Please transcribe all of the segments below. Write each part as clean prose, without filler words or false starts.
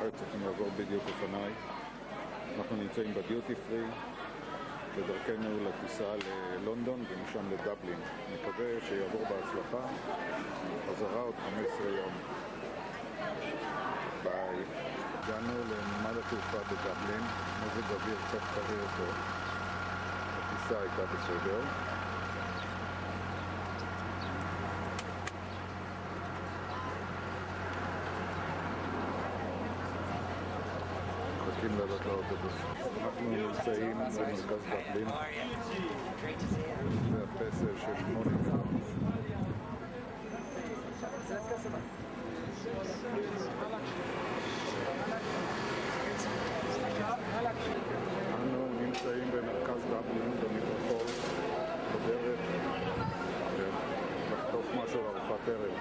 בארץ צריכים לעבור בדיוק לפניי. אנחנו נמצאים בדיוטי פרי, בדרכנו לטיסה ללונדון ומשם לדבלין. מקווה שיעבור בהצלחה. חזרה עוד 15 יום. ביי. הגענו לנמל התעופה בדבלין, מזג אוויר קצת קריר יותר. הטיסה הייתה בסדר. מחכים לעלות לאוטובוס. אנחנו נמצאים במרכז דבלין. זה הפסל של מוניקה. אנחנו נמצאים במרכז דבלין במדרחוב בדרך לחטוף משהו לארוחת ערב.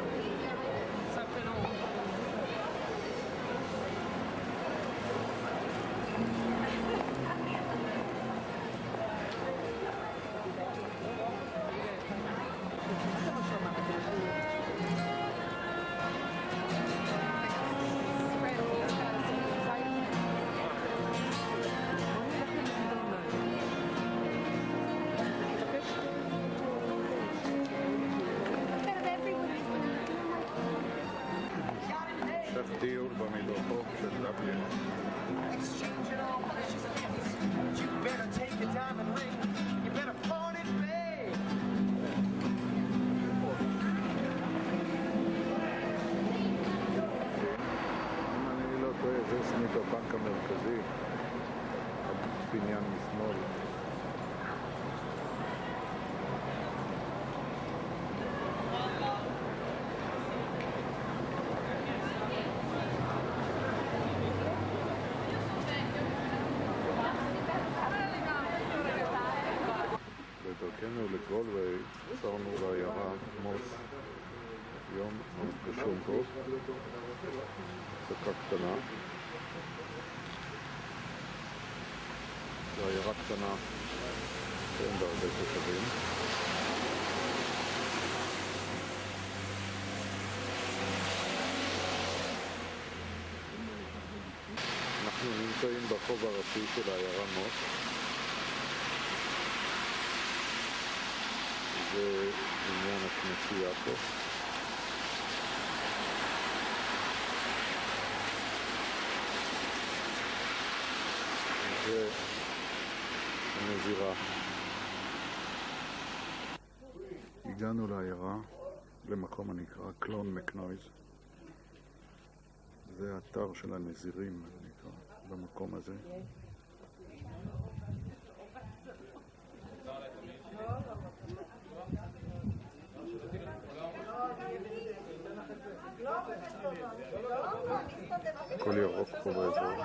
טיול במדרחוב של דבלין. אם אני לא טועה, זה סניף הבנק המרכזי, הבניין משמאל. בדרכנו לגולווי, עצרנו לעיירה מוס, יום מאוד גשום פה, הפסקה קטנה. זו עיירה קטנה, אין בה הרבה תושבים. אנחנו נמצאים ברחוב הראשי של העיירה מוס. זה עניין הכנסייה פה. זה הנזירה. הגענו לעיירה, למקום הנקרא קלון מקנויז. זה האתר של הנזירים, נקרא, במקום הזה. הכל ירוק פה באזור.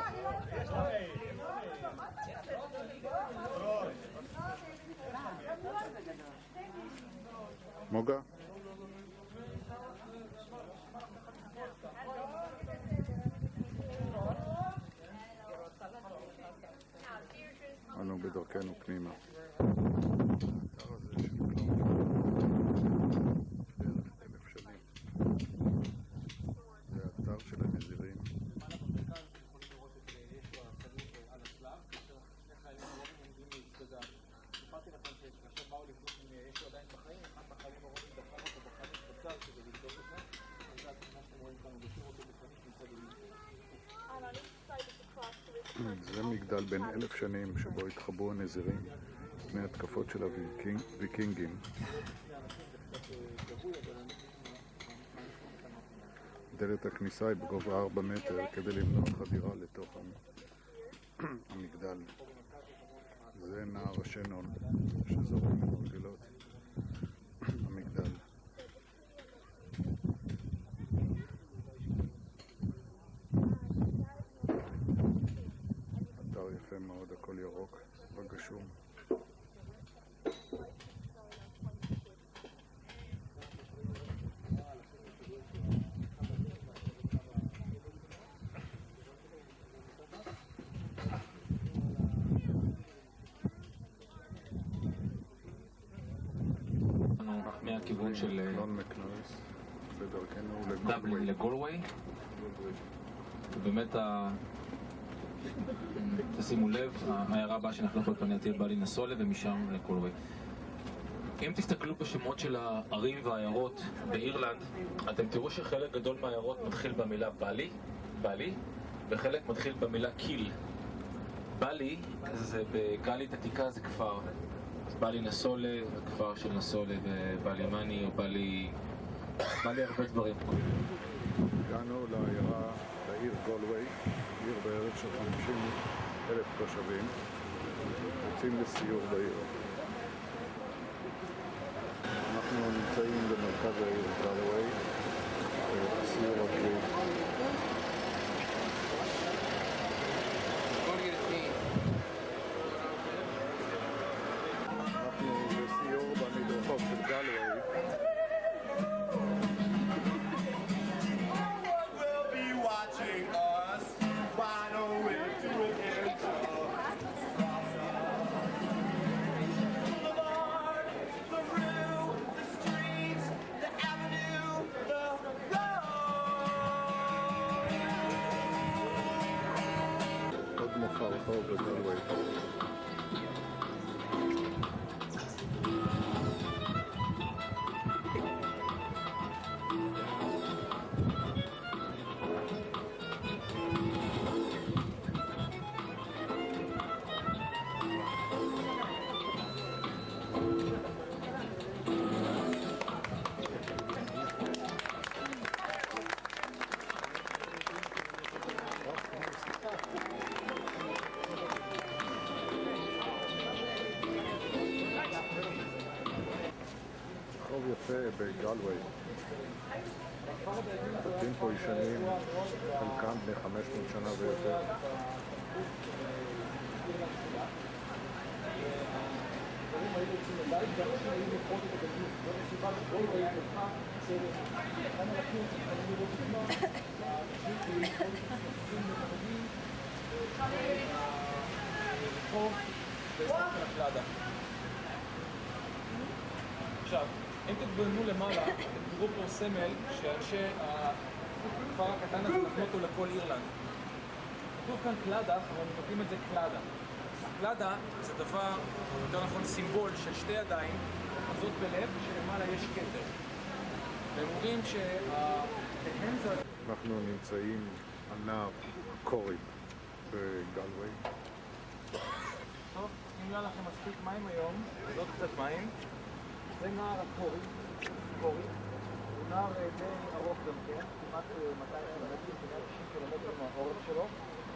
מוגה? אנו בדרכנו פנימה. האתר הזה של קלון בערך 1,000 שנים. זה האתר של הנזירים. סיפרתי לכם שכאשר באו לבדוק אם יש לו עדיין בחיים, אחד מהחיילים הרואים דחף אותו בחיים קצר כדי לבדוק את זה. וזה התמונה שאתם רואים כאן, בשיר אותו בפנים שנמצא בלבד. זה מגדל בן 1,000 שנים שבו התחבאו הנזירים מהתקפות של הוויקינגים. דלת הכניסה היא בגובה 4 מטר כדי למנוע חדירה לתוך המגדל. זה נהר השנון שזורם מרגלות המגדל. אתר יפה מאוד, הכל ירוק בגשום. מהכיוון של קלון מקנויז, בדרכנו דבלין לגולווי. ובאמת תשימו לב, העיירה הבאה שאנחנו יכולים לפניה תהיה באלי נסולה ומשם לקולווי. אם תסתכלו בשמות של הערים והעיירות באירלנד, אתם תראו שחלק גדול מהעיירות מתחיל במילה באלי, וחלק מתחיל במילה קיל. באלי, זה בגלית עתיקה, זה כפר. באלי נסולה, הכפר של נסולה, ובאלי מני או באלי הרבה דברים. הגענו לעיר גולווי, עיר בערך של 50,000 תושבים. יוצאים לסיור בעיר. אנחנו נמצאים במרכז העיר גולווי, סיור רגלי. אנחנו בסיור במדרכות של גולווי. עוד מופע רחוב בגולווי. רחוב יפה בגולווי. בתים פה ישנים, חלקם בני 500 שנה ויותר. עכשיו, אם תתבוננו למעלה, אתם תראו פה סמל שאנשי הכפר הקטן הזה נתנו אותו לכל אירלנד. כתוב כאן קלאדה, אבל מבטאים את זה קלאדה. קלאדה זה דבר, או יותר נכון סימבול של שתי ידיים, אוחזות בלב, שלמעלה יש כתר. והם אומרים אנחנו נמצאים על נהר קורי בגולווי. טוב, אם יהיה לכם מספיק מים היום, אז עוד קצת מים. זה נהר הקורי, הוא נהר די ארוך גם כן, כמעט 200 קילומטרים, כמעט 90 קילומטר מהאורך שלו,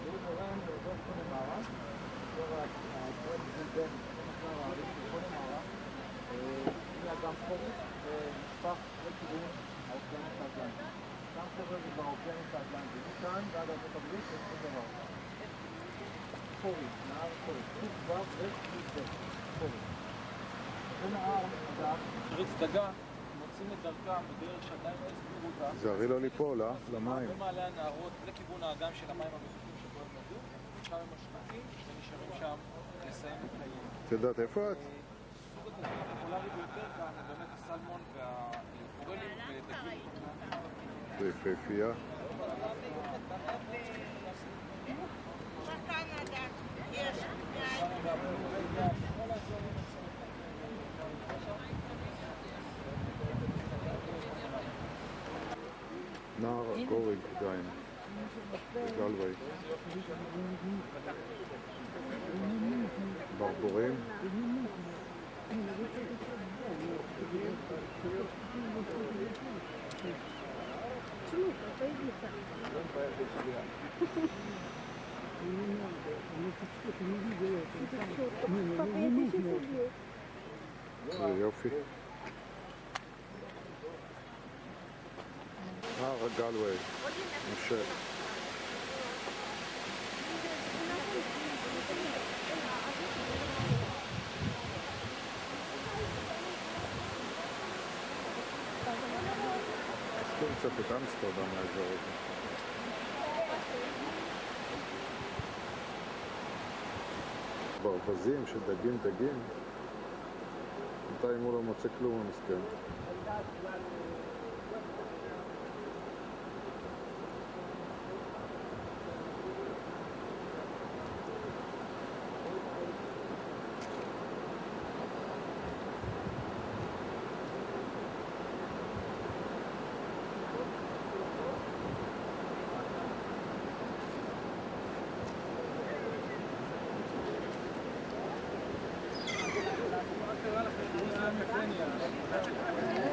והוא זורם לאזור קונמרה, אזור הגבול בין נהר הערים של קונמרה, הנה אגם קורי, ונשפך לכיוון האוקיינוס האטלנטי. גם קורי זה באוקיינוס האטלנטי, מכאן ועד ארצות הברית יש כל דבר. קורי, נהר קורי, קוף ו' וקוף קורי. זה נהר, אגב, פריץ דגה, מוצאים את דרכם בדרך שעדיין לא הסבירו אותה. תיזהרי לא ליפול, למים. במעלה הנהרות לכיוון האגם של המים המתוקים שבו הם נדעו, עכשיו הם משקעים ונשארים שם לסיים את חייהם. את יודעת איפה את? סוג הדגים הפופולרי ביותר כאן הוא באמת הסלמון והפורלים ודגים. זה יפהפייה. נהר הקורי עדיין, בגולווי. ברבורים. זה יופי. נהר הגולווי, משה. אזכור קצת את אמסטרדם מהאזור הזה. ברווזים שדגים, בינתיים הוא לא מוצא כלום המסכן.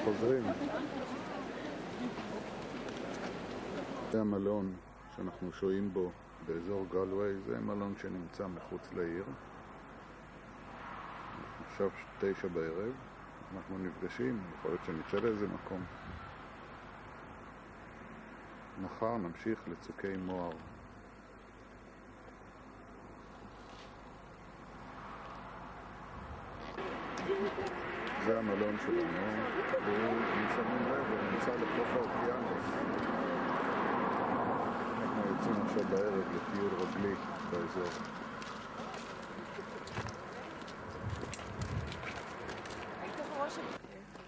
חוזרים. זה המלון שאנחנו שוהים בו באזור גלווי, זה מלון שנמצא מחוץ לעיר. עכשיו 9 בערב, אנחנו נפגשים, יכול להיות שנצא לאיזה מקום. מחר נמשיך לצוקי מוהר. זה המלון שלנו, והוא שמים לב, הוא נמצא לחוף האוקיינוס. אנחנו יוצאים עכשיו בערב לטיול רגלי באזור.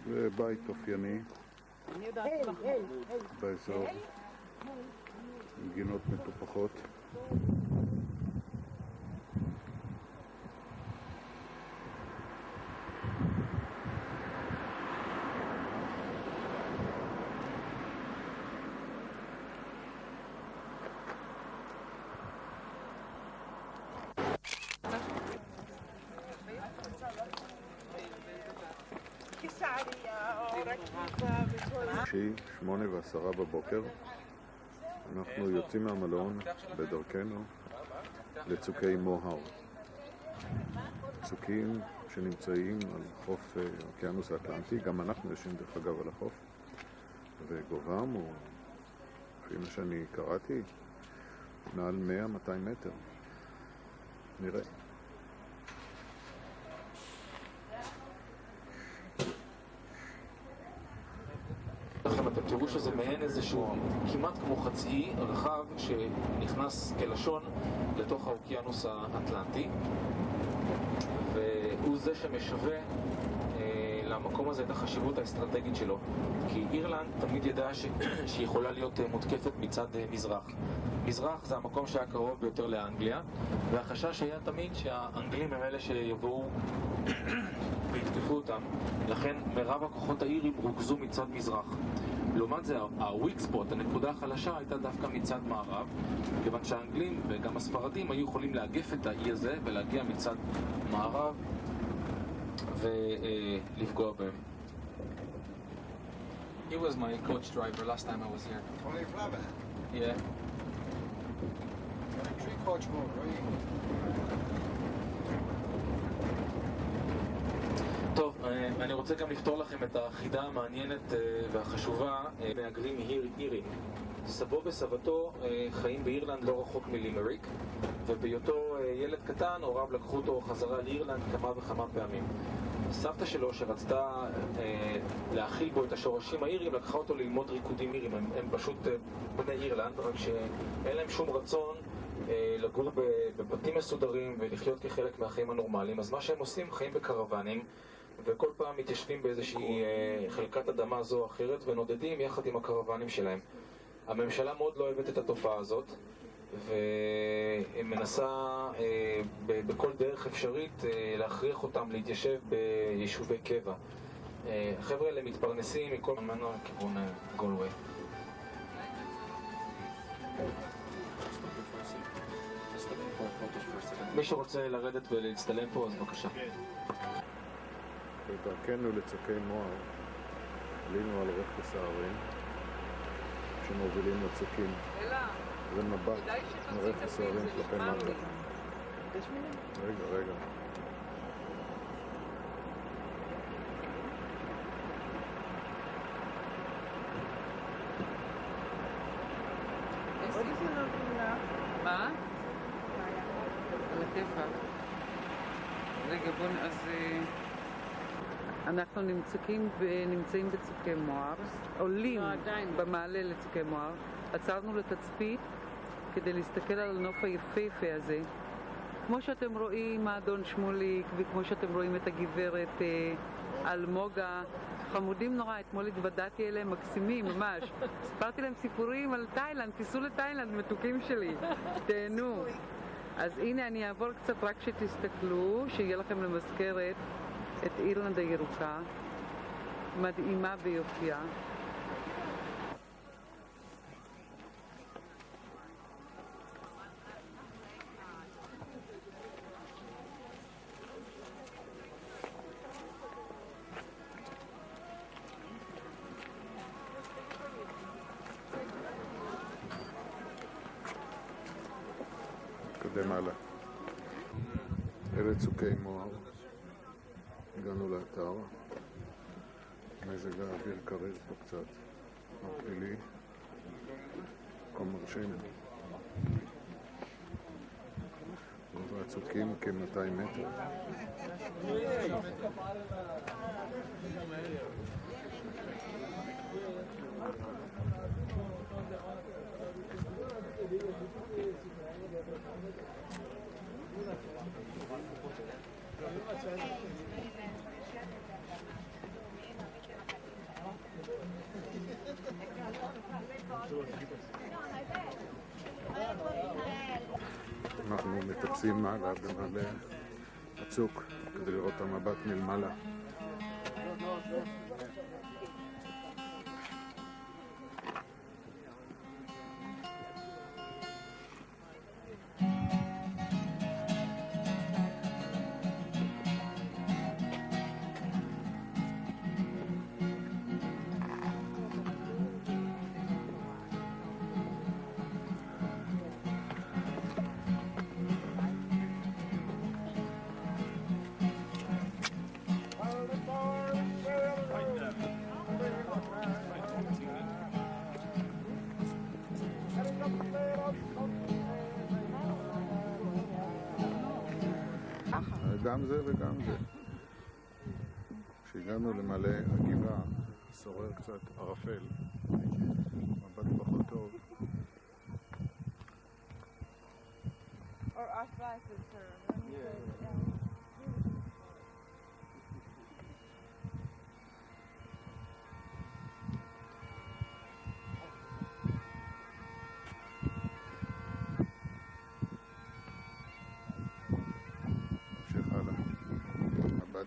זה בית אופייני באזור, עם גינות מטופחות. שישי, 8:10 בבוקר, אנחנו יוצאים מהמלון בדרכנו לצוקי מוהר. צוקים שנמצאים על חוף האוקיינוס האטלנטי, גם אנחנו יושבים דרך אגב על החוף, וגובהם הוא, לפי מה שאני קראתי, מעל 100-200 מטר. נראה. אתם תראו שזה מעין איזשהו כמעט כמו חצי רחב שנכנס כלשון לתוך האוקיינוס האטלנטי, והוא זה שמשווה למקום הזה את החשיבות האסטרטגית שלו, כי אירלנד תמיד ידעה שהיא יכולה להיות מותקפת מצד מזרח. מזרח זה המקום שהיה קרוב ביותר לאנגליה, והחשש היה תמיד שהאנגלים הם אלה שיבואו והתקפו אותם, לכן מרב הכוחות האירים רוכזו מצד מזרח. לעומת זה, הוויק ספוט, הנקודה החלשה, הייתה דווקא מצד מערב, כיוון שהאנגלים וגם הספרדים היו יכולים לאגף את האי הזה ולהגיע מצד מערב ולפגוע בהם. He was my coach driver last time I was here. Only Flavin. Yeah. Tree coach mode, right? טוב, אני רוצה גם לפתור לכם את החידה המעניינת והחשובה. מהגרים אירים. סבו וסבתו חיים באירלנד לא רחוק מלימריק, ובהיותו ילד קטן הוריו לקחו אותו חזרה לאירלנד כמה וכמה פעמים. סבתא שלו שרצתה להכיל בו את השורשים האירים לקחה אותו ללמוד ריקודים אירים. הם פשוט בני אירלנד, רק שאין להם שום רצון לגור בבתים מסודרים ולחיות כחלק מהחיים הנורמליים. אז מה שהם עושים, חיים בקרוונים, וכל פעם מתיישבים באיזושהי חלקת אדמה זו או אחרת ונודדים יחד עם הקרוונים שלהם. הממשלה מאוד לא אוהבת את התופעה הזאת, ומנסה בכל דרך אפשרית להכריח אותם להתיישב ביישובי קבע. החבר'ה האלה מתפרנסים מכל ממנו לכיוון גולווי. מי שרוצה לרדת ולהצטלם פה, אז בבקשה. בדרכנו לצוקי מוהר עלינו על רכס ההרים שמובילים לצוקים. זה מבט מרכס ההרים כלפי מטה. רגע. מה? על הכיפאק. רגע, אז אנחנו נמצאים בצוקי מוהר, עולים במעלה לצוקי מוהר. עצרנו לתצפית כדי להסתכל על הנוף היפהפה הזה. כמו שאתם רואים האדון שמוליק, וכמו שאתם רואים את הגברת אלמוגה, חמודים נורא. אתמול התוודעתי אליהם, מקסימים ממש. סיפרתי להם סיפורים על תאילנד, תיסעו לתאילנד, מתוקים שלי, תהנו. אז הנה אני אעבור קצת רק שתסתכלו, שיהיה לכם למזכרת את אירלנד הירוקה, מדהימה ביופייה. למעלה. אלה צוקי מואר. הגענו לאתר. מזג האוויר קריר פה קצת. מפעילי. מקום מרשים. גובה הצוקים כ-200 מטר. אנחנו מטפסים מעלה במעלה הצוק כדי לראות את המבט מלמעלה. גם זה וגם זה. כשהגענו למעלה הגבעה, שורר קצת ערפל, מבט פחות טוב.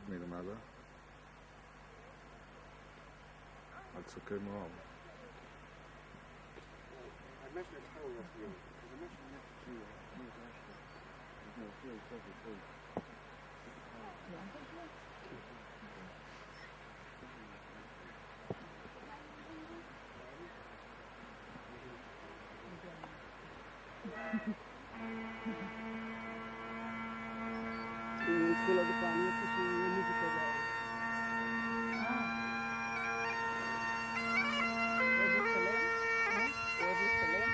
מלמעלה על צוקי מואר. התחילה בפעמים כשהיא מוזיקה בה. אוהב לצלם? אוהב לצלם?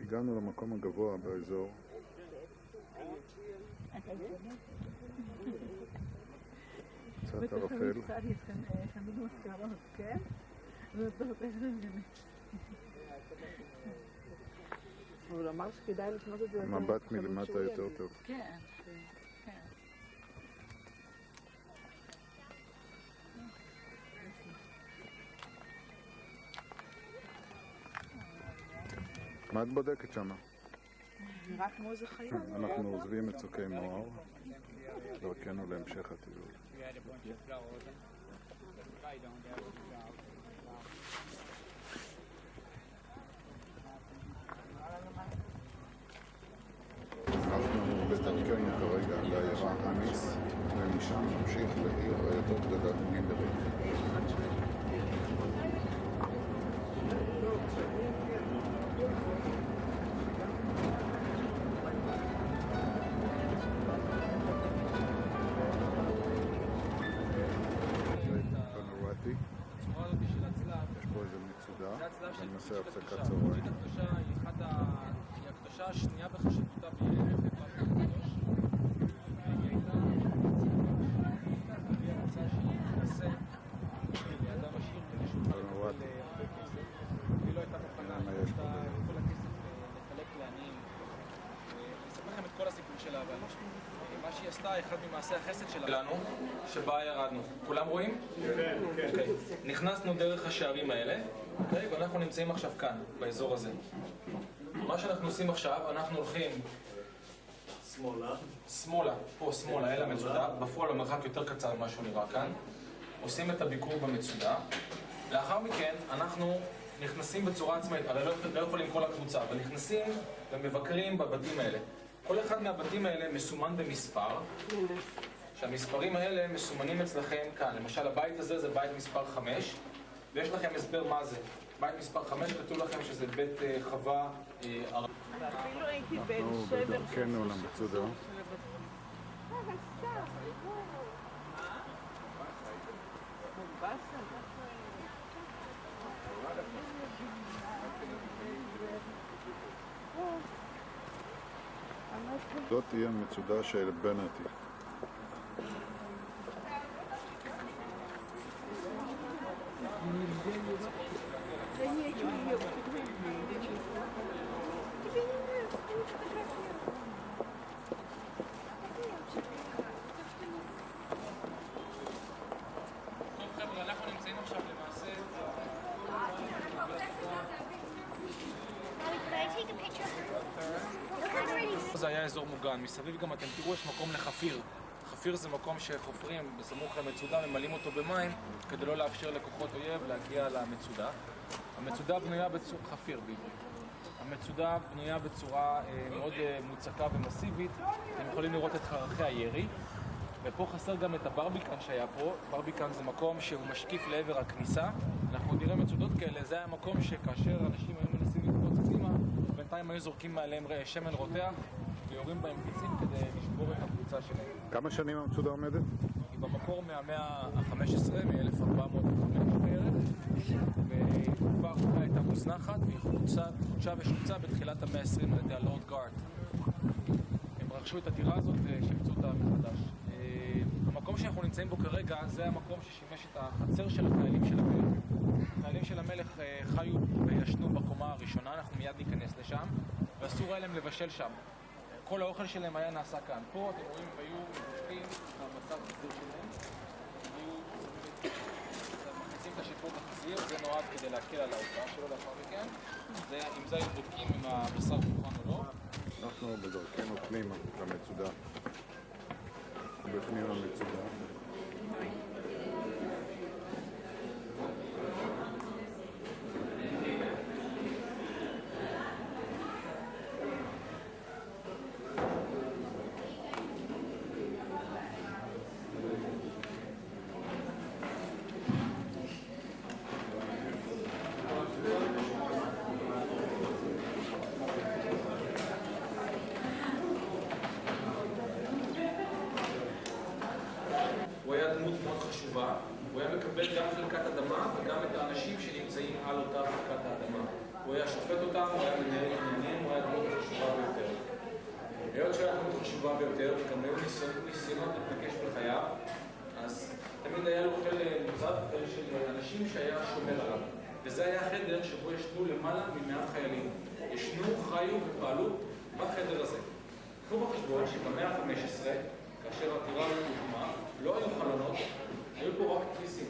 הגענו למקום הגבוה באזור. קצת ערפל. תמיד מזכרות, כן? הוא אמר שכדאי לשנות את זה. מבט מלמטה יותר טוב. כן. מה את בודקת שמה? נראה כמו איזה חיה. אנחנו עוזבים את צוקי מואר, דרכנו להמשך הטיול. אנחנו בדרכנו כרגע לעיירה אמיס, ומשם נמשיך לעיר היותר גדולה גינדריך. יש פה איזה מצודה, ונעשה הפסקת צהריים. היא הקדושה השנייה בחשיבותה ביחד הקדוש. והיא הייתה רוצה שהיא תעשה לאדם עשיר במשהו הרבה כסף. והיא לא הייתה מוכנה את כל הכסף לחלק לעניים. אני אספר לכם את כל הסיפור שלה, אבל מה שהיא עשתה, אחד ממעשי החסד שלה. שלנו, שבה ירדנו. כולם רואים? כן, כן. נכנסנו דרך השערים האלה, אוקיי? ואנחנו נמצאים עכשיו כאן, באזור הזה. מה שאנחנו עושים עכשיו, אנחנו הולכים שמאלה, פה שמאלה, אל המצודה. בפועל המרחק יותר קצר ממה שהוא נראה כאן. עושים את הביקור במצודה. לאחר מכן, אנחנו נכנסים בצורה עצמאית, הרי לא יכולים כל הקבוצה, אבל נכנסים ומבקרים בבתים האלה. כל אחד מהבתים האלה מסומן במספר, שהמספרים האלה מסומנים אצלכם כאן. למשל, הבית הזה זה בית מספר 5, ויש לכם הסבר מה זה. בית מספר 5, כתוב לכם שזה בית חווה ואפילו הייתי בן אנחנו שבר. בדרכנו למצודה. זאת תהיה מצודה של בנטי. טוב חבר'ה, אנחנו נמצאים עכשיו למעשה... זה היה אזור מוגן, מסביב גם אתם תראו יש מקום לחפיר. חפיר זה מקום שחופרים בסמוך למצודה, ממלאים אותו במים כדי לא לאפשר לכוחות אויב להגיע למצודה. המצודה בנויה בצורה... חפיר בעברית. המצודה בנויה בצורה מאוד מוצקה ומסיבית. אתם יכולים לראות את חרכי הירי. ופה חסר גם את הברביקן שהיה פה. ברביקן זה מקום שהוא משקיף לעבר הכניסה. אנחנו נראה מצודות כאלה, זה היה מקום שכאשר אנשים היו מנסים לקפוץ פנימה, בינתיים היו זורקים מעליהם שמן רותח ויורים בהם פיצים כדי לשבור את הקבוצה שלהם. כמה שנים המצודה עומדת? היא במקור מהמאה ה-15, מ-1405 בערך, ותקופה ארוכה הייתה מוזנחת, והיא חודשה ושוצה בתחילת המאה ה-20 על ידי הלורד גארד. הם רכשו את הדירה הזאת ושיפצו אותה מחדש. המקום שאנחנו נמצאים בו כרגע זה המקום ששימש את החצר של החיילים של המלך. החיילים של המלך חיו וישנו בקומה הראשונה, אנחנו מיד ניכנס לשם, ואסור היה להם לבשל שם. כל האוכל שלהם היה נעשה כאן. פה אתם רואים, היו מבשלים במצב חזיר שלהם, היו מכניסים את השפות החזיר, זה נועד כדי להקל על ההוצאה שלו לאחר מכן. עם זה היו בודקים אם הבשר מוכן או לא. אנחנו בדרכנו פנימה למצודה. בפנים המצודה. הוא היה דמות מאוד חשובה, הוא היה מקבל גם חלקת אדמה וגם את האנשים שנמצאים על אותה חלקת האדמה. הוא היה שופט אותם, הוא היה מנהל עניינים, הוא היה דמות חשובה ביותר. היות שהיה דמות חשובה ביותר, וגם היו ניסיונות להתנקש בחייו, אז תמיד היה לו חלק מוזר של אנשים שהיה שומר עליו. וזה היה החדר שבו ישנו למעלה מ100 חיילים. ישנו, חיו ופעלו בחדר הזה. קחו בחשבון שבמאה ה-15, כאשר הטירה הזאת הוקמה, לא היו חלונות, היו פה רק תריסים.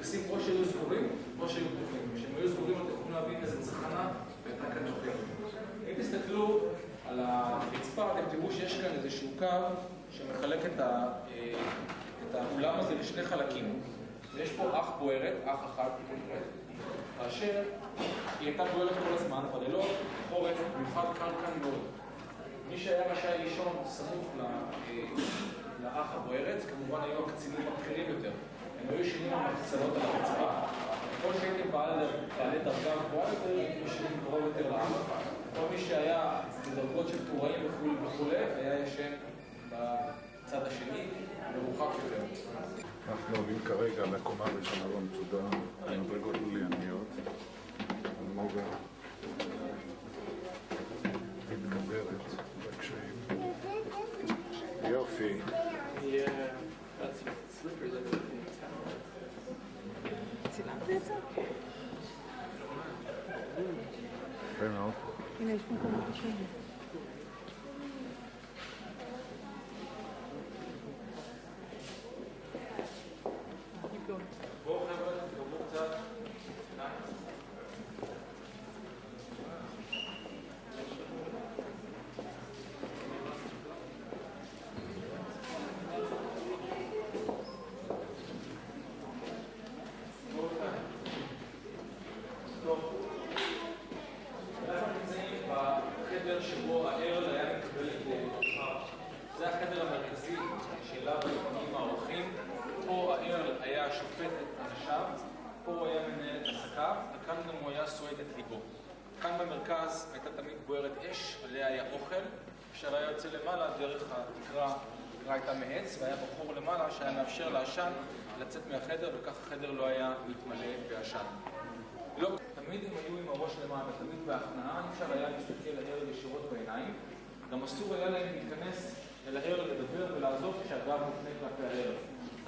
התריסים או שהיו סגורים או שהיו פתוחים. כשהם היו סגורים אתם יכולים להבין איזה צחנה והייתה כאן יותר. אם תסתכלו על הרצפה, אתם תראו שיש כאן איזשהו קו שמחלק את האולם הזה לשני חלקים. ויש פה אח בוערת, אח אחד בוערת, כאשר היא הייתה בוערת כל הזמן, בלילות, חורף, במיוחד קר כאן מאוד. מי שהיה רשאי לישון סמוך לאח הבוערת, כמובן היו הקצינים הבכירים יותר. הם היו ישנים המחצלות על הרצפה. כל שהייתם בעלי דרגה גבוהה יותר, היו ישנים קרוב יותר לאח. כל מי שהיה בדרגות של טוראים וכו' היה ישן בצד השני, מרוחק יותר. אנחנו עולים כרגע לקומה הראשונה במצודה, המדרגות לולייניות. הנוגה מתגברת בקשיים. יופי. צילמת את זה? יפה מאוד. הנה, יש מקומות לשבת. סתיו, וכאן גם הוא היה סועד את ליבו. כאן במרכז הייתה תמיד בוערת אש, עליה היה אוכל, אפשר היה יוצא למעלה דרך התקרה, התקרה הייתה מעץ, והיה בחור למעלה שהיה מאפשר לעשן לצאת מהחדר, וכך החדר לא היה מתמלא בעשן. לא, תמיד הם היו עם הראש למעלה, תמיד בהכנעה, אפשר היה להסתכל לערל ישירות בעיניים, גם אסור היה להם להיכנס אל הערל לדבר ולעזוב כשהגב מופנה כלפי הערל.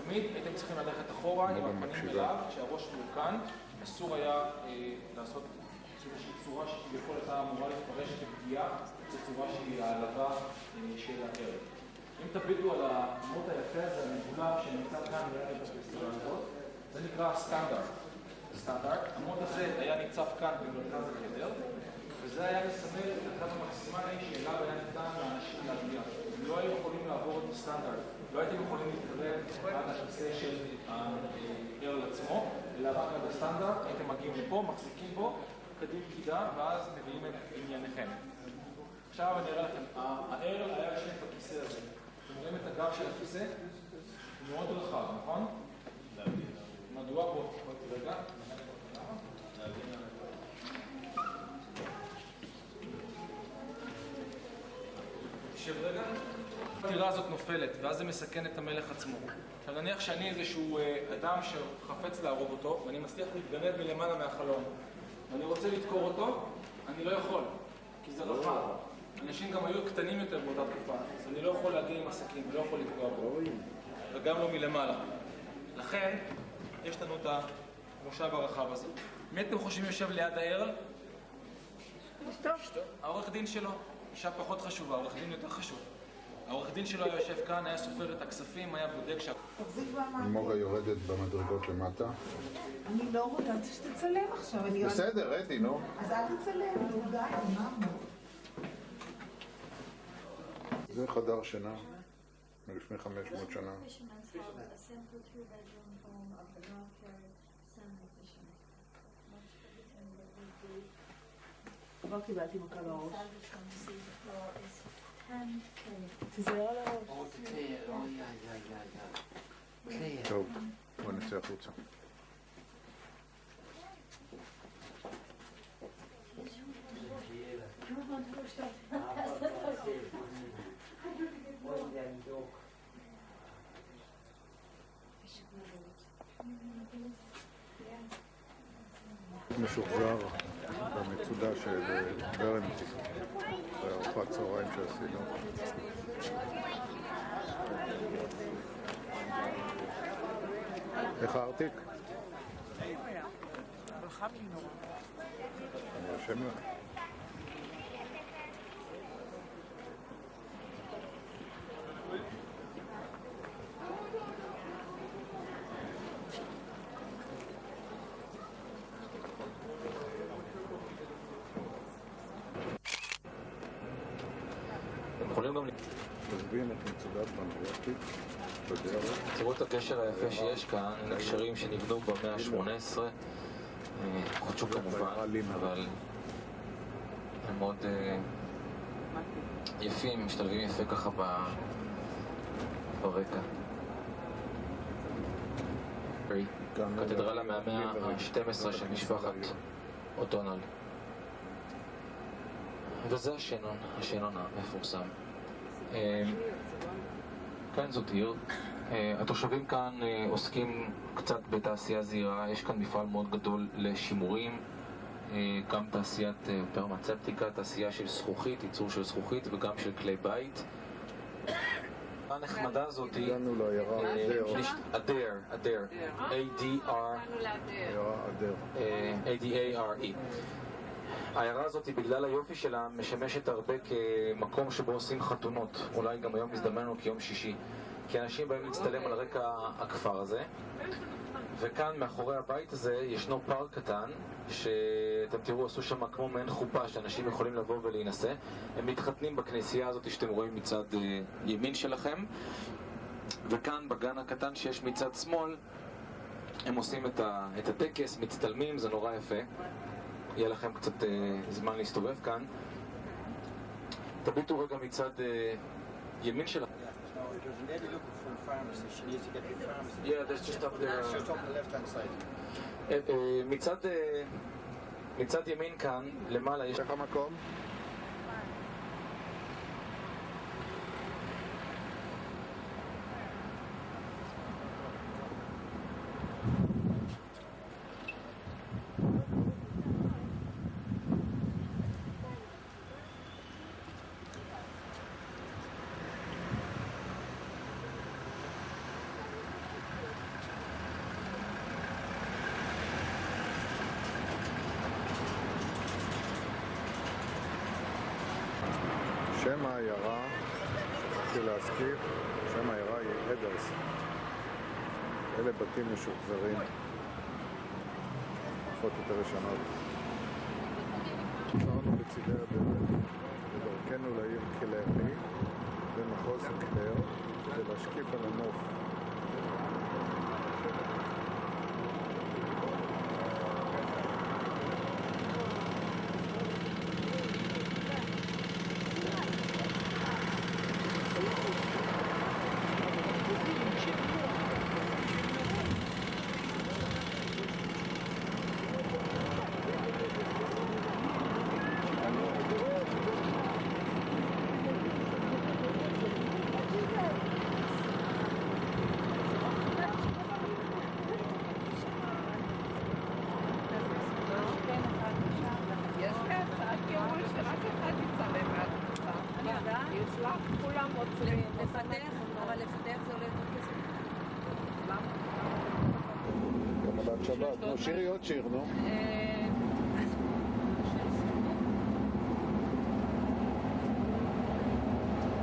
תמיד הייתם צריכים ללכת אחורה עם הפנים אליו, כשהראש מורכן, אסור היה לעשות איזושהי צורה שכביכול הייתה אמורה לפרש כפגיעה, בצורה שהיא העלבה של הערל. אם תביטו על המות היפה הזה, המגולף שנמצא כאן ליד הפרסטירה הזאת, זה נקרא סטנדרט. המות הזה היה ניצב כאן במרכז החדר, וזה היה מסמל את הקו המקסימלי שאליו היה ניתן לאנשים להגיע. לא היו יכולים לעבור את הסטנדרט, לא הייתם יכולים להתקרב עד הכיסא של הערל עצמו, אלא רק עד הסטנדרט, הייתם מגיעים לפה, מחזיקים בו, קדים קידה, ואז מביאים את ענייניכם. עכשיו אני אראה לכם, הערל היה יושב בכיסא הזה. אתם רואים את הגב של הכיסא? הוא מאוד רחב, נכון? מדוע פה? רגע. תשב רגע. הטירה הזאת נופלת, ואז זה מסכן את המלך עצמו. עכשיו נניח שאני איזשהו אדם שחפץ להרוג אותו, ואני מצליח להתגנב מלמעלה מהחלון. ואני רוצה לדקור אותו, אני לא יכול, כי זה רחב. אנשים גם היו קטנים יותר באותה תקופה, אז אני לא יכול להגיע עם עסקים, לא יכול לפגוע בו. וגם לא מלמעלה. לכן, יש לנו את המושב הרחב הזה. מי אתם חושבים יושב ליד הערל? אשתו. העורך דין שלו. אישה פחות חשובה, העורך דין יותר חשוב. העורך דין שלו היה יושב כאן, היה סופר את הכספים, היה בודק מוגה יורדת במדרגות למטה. אני לא רוצה שתצלם עכשיו. בסדר, אתי, נו. אז אל תצלם, נו די, אמרנו. זה חדר שינה, מלפני 500 שנה. כבר קיבלתי מכה לראש. תזהר על הראש. טוב, בוא נצא החוצה. משוחזר במצודה של ברנטי, בארוחת צהריים שעשינו. איך הארטיק? אבל חם לי נורא. אני רושם לך. תזבין את מצודת בנגרטי בדרך. תראו את הקשר היפה שיש כאן, הנה קשרים שנבנו במאה ה-18, חודשו כמובן, אבל הם מאוד יפים, משתלבים יפה ככה ברקע. קתדרלה מהמאה ה-12 של משפחת אוטונל. וזה השאנון המפורסם. כאן זאת עיר. התושבים כאן עוסקים קצת בתעשייה זעירה. יש כאן מפעל מאוד גדול לשימורים, גם תעשיית פרמצפטיקה, תעשייה של זכוכית, ייצור של זכוכית וגם של כלי בית. הנחמדה הזאת היא אדר, A-D-A-R-E. העיירה הזאת, בגלל היופי שלה, משמשת הרבה כמקום שבו עושים חתונות. אולי גם היום הזדמנו כיום שישי. כי אנשים באים להצטלם על רקע הכפר הזה. וכאן, מאחורי הבית הזה, ישנו פארק קטן, שאתם תראו, עשו שם כמו מעין חופה, שאנשים יכולים לבוא ולהינשא. הם מתחתנים בכנסייה הזאת שאתם רואים מצד ימין שלכם. וכאן, בגן הקטן שיש מצד שמאל, הם עושים את הטקס, מצטלמים, זה נורא יפה. יהיה לכם קצת זמן להסתובב כאן. תביטו רגע מצד ימין שלכם. There's a lady looking for a pharmacy. She needs to get to the pharmacy. Yeah, that's just up there. Just up on the left-hand side. מצד ימין כאן, למעלה יש... איך המקום? שם העיירה, שכחתי להזכיר, שם העיירה היא אדרס. אלה בתים משוחזרים, פחות יותר ישנות. עצרנו בצידי הדרך, בדרכנו לעיר קלרני, במחוז קלר, כדי להשקיף על הנוף. כולם רוצים לפתח, אבל לפתח זה עולה יותר כסף. למה? קבלת שבת, נו שירי עוד שיר, נו.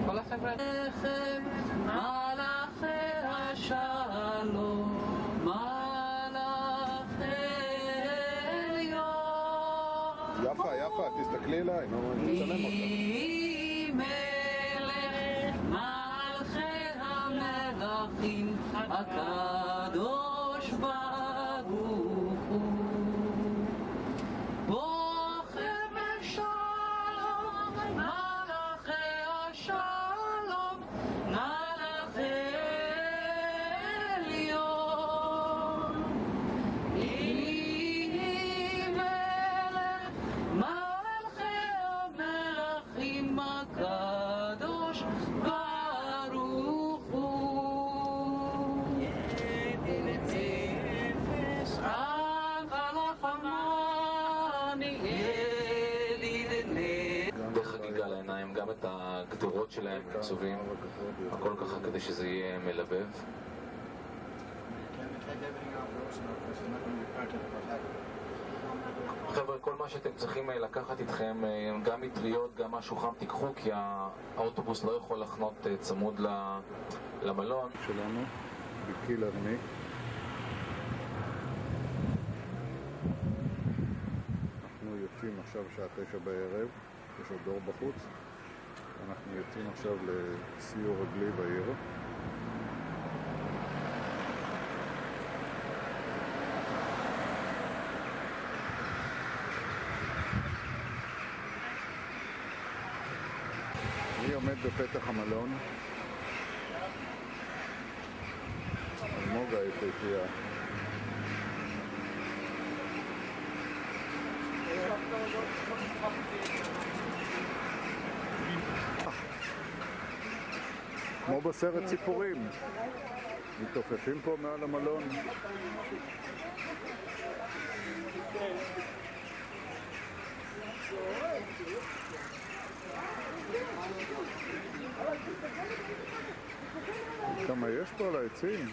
כל החבר'ה... מלאכי השלום, מלאכי עליון. יפה, יפה, תסתכלי אליי, נו, אני מצלם אותך. הקדוש ברוך הוא בוחר בשלום מלאכי השלום מלאכי עליון יהי מלך מלכי המלכים הקדוש ברוך בחגיגה לעיניים, גם את הגדרות שלהם מצווים, הכל ככה כדי שזה יהיה מלבב. חבר'ה, כל מה שאתם צריכים לקחת איתכם, גם מטריות, גם משהו חם, תיקחו, כי האוטובוס לא יכול לחנות צמוד למלון שלנו, בקילרני. אנחנו יוצאים עכשיו שעה 9 בערב, יש עוד דור בחוץ. אנחנו יוצאים עכשיו לסיור רגלי בעיר. אני עומד בפתח המלון. אלמוגה היפהפייה. כמו בסרט ציפורים, מתעופפים פה מעל המלון. כמה יש פה על העצים?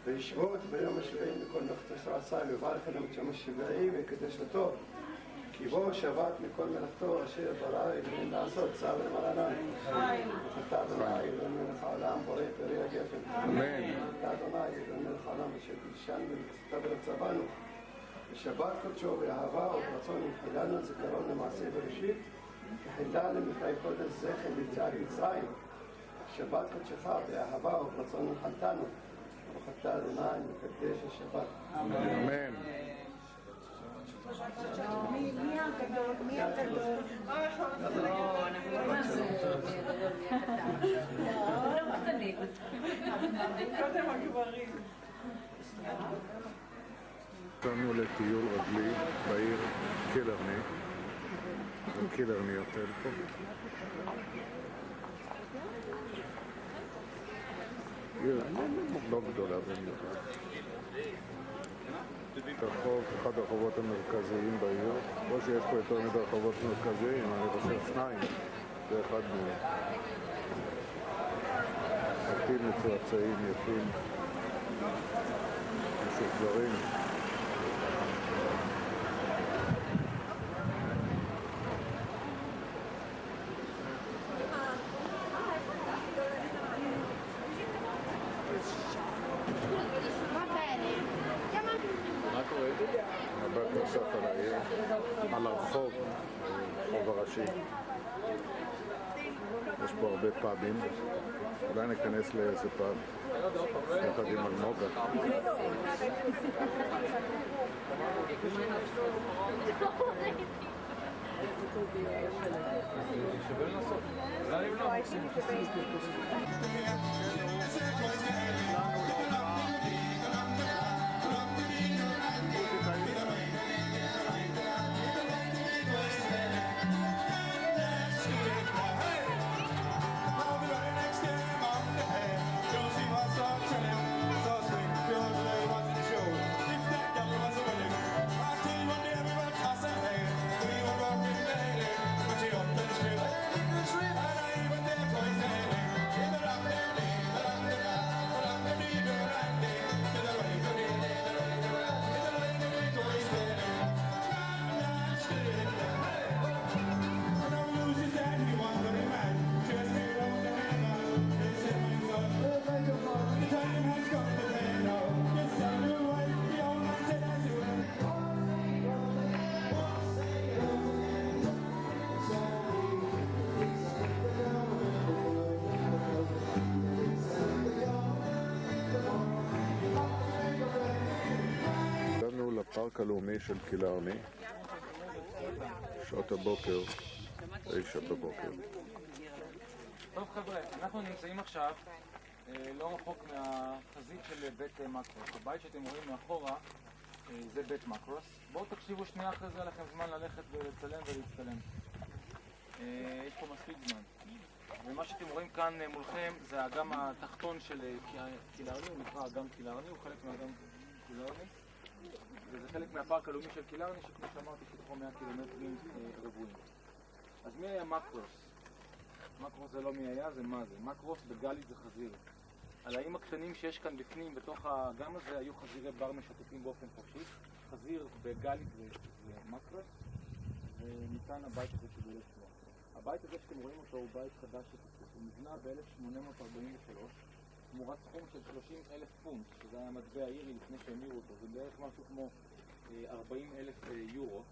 וישבות ביום השביעי מכל מלאכתו שעשה, ויברך עליהם את יום השביעי ויקדש לטוב. כי בו שבת מכל מלאכתו אשר ברא אלוהים לעשות, צו למרנן. אתה אדוני אלוהים מלך העולם, בורא פרי הגפן. אמן. אתה אדוני אלוהים מלך העולם, אשר קדשנו ולצאתה ולצבנו. ושבת קודשו באהבה וברצון וחילנו זיכרון למעשה בראשית, וחילה למחי קודש זכר ליציאת מצרים. שבת קודשך באהבה וברצון נחלתנו. ברוך אתה אדוני מקדש השבת. אמן. מי הגדול? מי הגדול? קודם הגברים. יצאנו לטיול רגלי בעיר קילרני. קילרני הוטל פה. עיר לא גדולה במיוחד. אחד הרחובות המרכזיים בעיר, לא שיש פה יותר מדי רחובות מרכזיים, אני חושב שניים, זה אחד מהם. בתים מצועצעים יפים, משוחזרים. מבט נוסף על העיר, על הרחוב, הרחוב הראשי. יש פה הרבה פאבים, אולי ניכנס לאיזה פאב, יחד עם אלמוגה. שווה לנסות. אולי אם לא, עושים הפארק הלאומי של קילרני, שעות הבוקר, 9 בבוקר. טוב חבר'ה, אנחנו נמצאים עכשיו לא רחוק מהחזית של בית מקרוס. הבית שאתם רואים מאחורה זה בית מקרוס. בואו תקשיבו שנייה, אחרי זה לכם זמן ללכת ולצלם ולהצטלם. יש פה מספיק זמן. ומה שאתם רואים כאן מולכם זה האגם התחתון של קילרני, הוא נקרא אגם קילרני, הוא חלק מהאגם קילרני. וזה חלק מהפארק הלאומי של קילרני, שכמו שאמרתי, שטחו 100 קילומטרים רבועים. אז מי היה מקרוס? מקרוס זה לא מי היה, זה מה זה. מקרוס בגלית זה חזיר. על האיים הקטנים שיש כאן בפנים, בתוך האגם הזה, היו חזירי בר משוטטים באופן חופשי. חזיר בגלית זה מקרוס, ומכאן הבית הזה שגולה שמו. הבית הזה שאתם רואים אותו הוא בית חדש שתפוס. הוא נבנה ב-1843. תמורת סכום של 30,000 פונט, שזה היה מטבע אירי לפני שהמירו אותו, זה בערך משהו כמו 40,000 יורו,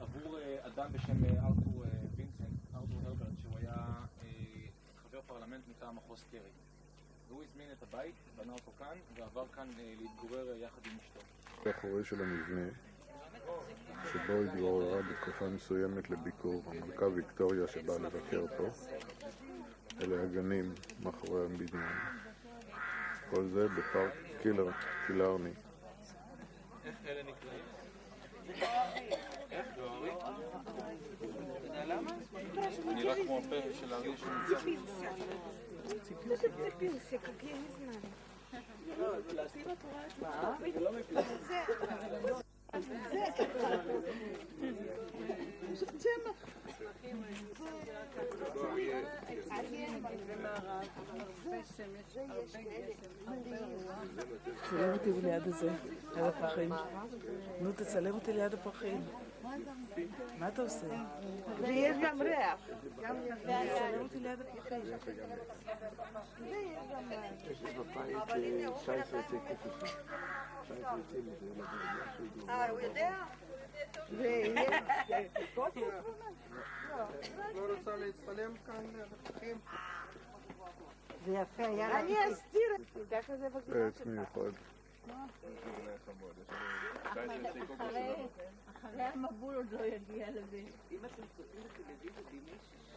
עבור אדם בשם ארתור וינסנט, ארתור הרברט, שהוא היה חבר פרלמנט מטעם מחוז קרי. והוא הזמין את הבית, בנה אותו כאן, ועבר כאן להתגורר יחד עם אשתו. האחורי של המבנה, שבו התגוררה בתקופה מסוימת לביקור המלכה ויקטוריה שבאה לבקר פה. אלה הגנים מאחורי הבניין. כל זה בפארק קילרני. איך אלה נקראים? איך? גוארי? אתה יודע למה? נראה כמו הפה של האריה שנמצא. ציפינסיה, как я не знаю. זה לא מפלסטיק. זה צמח. צלם אותי ליד הזה, ליד הפרחים. נו, תצלם אותי ליד הפרחים. מה אתה עושה? ויש גם ריח. תצלם אותי ליד הפרחים. הוא יודע? לא רוצה להצטלם כאן בפרחים? זה יפה, יאללה. אני אסתיר את זה כזה בגינה עץ מיוחד. אחרי המבול עוד לא יגיע לזה. אם אתם צופים בטלוויזיה בימי שישי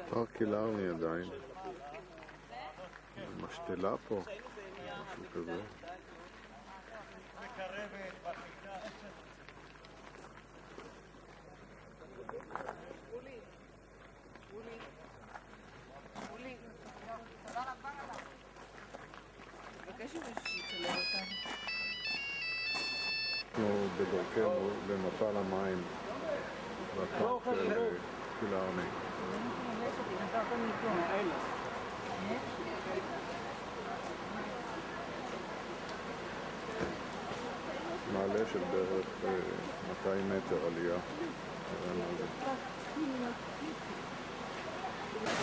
פארק אילרני עדיין. משתלה פה, משהו כזה. אנחנו בדרכנו למפל המים בפארק של אילרני. מעלה של בערך 200 מטר עלייה.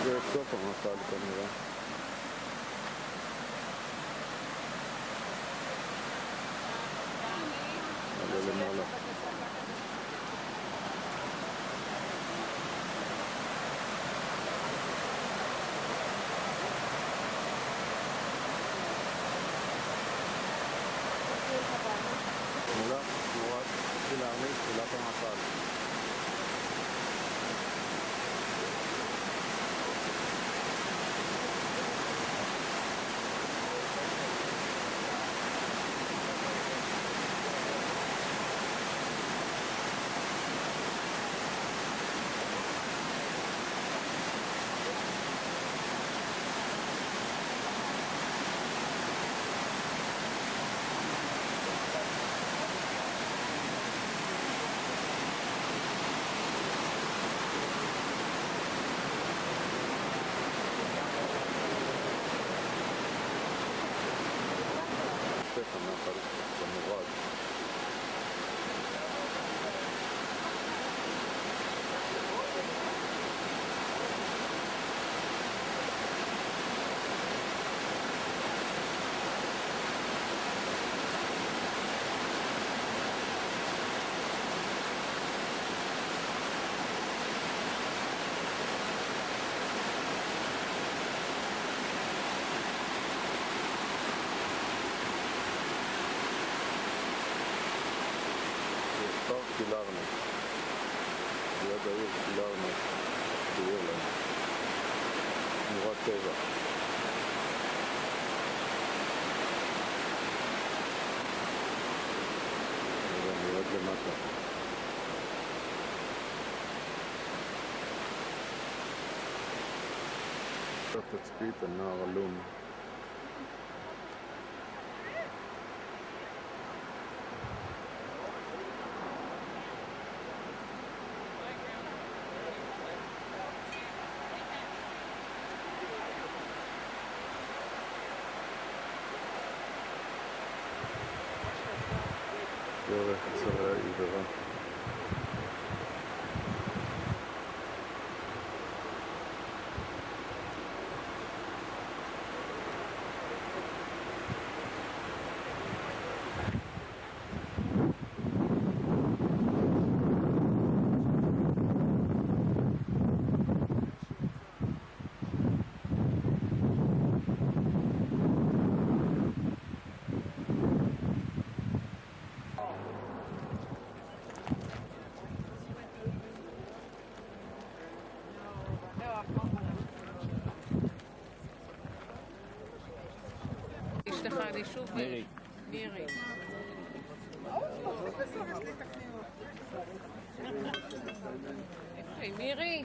זה סוף המפל כנראה. עלה למעלה. מולה, תמורת אילרני, תחילת המפל. הנחל במורד. אילרני, ליד העיר אילרני באירלנד, שמורת טבע. אני יורד למטה. תצפית על נהר אלון. דרך צרי העיוורה. אשתך, אני שוב מירי. מירי. היי, מירי.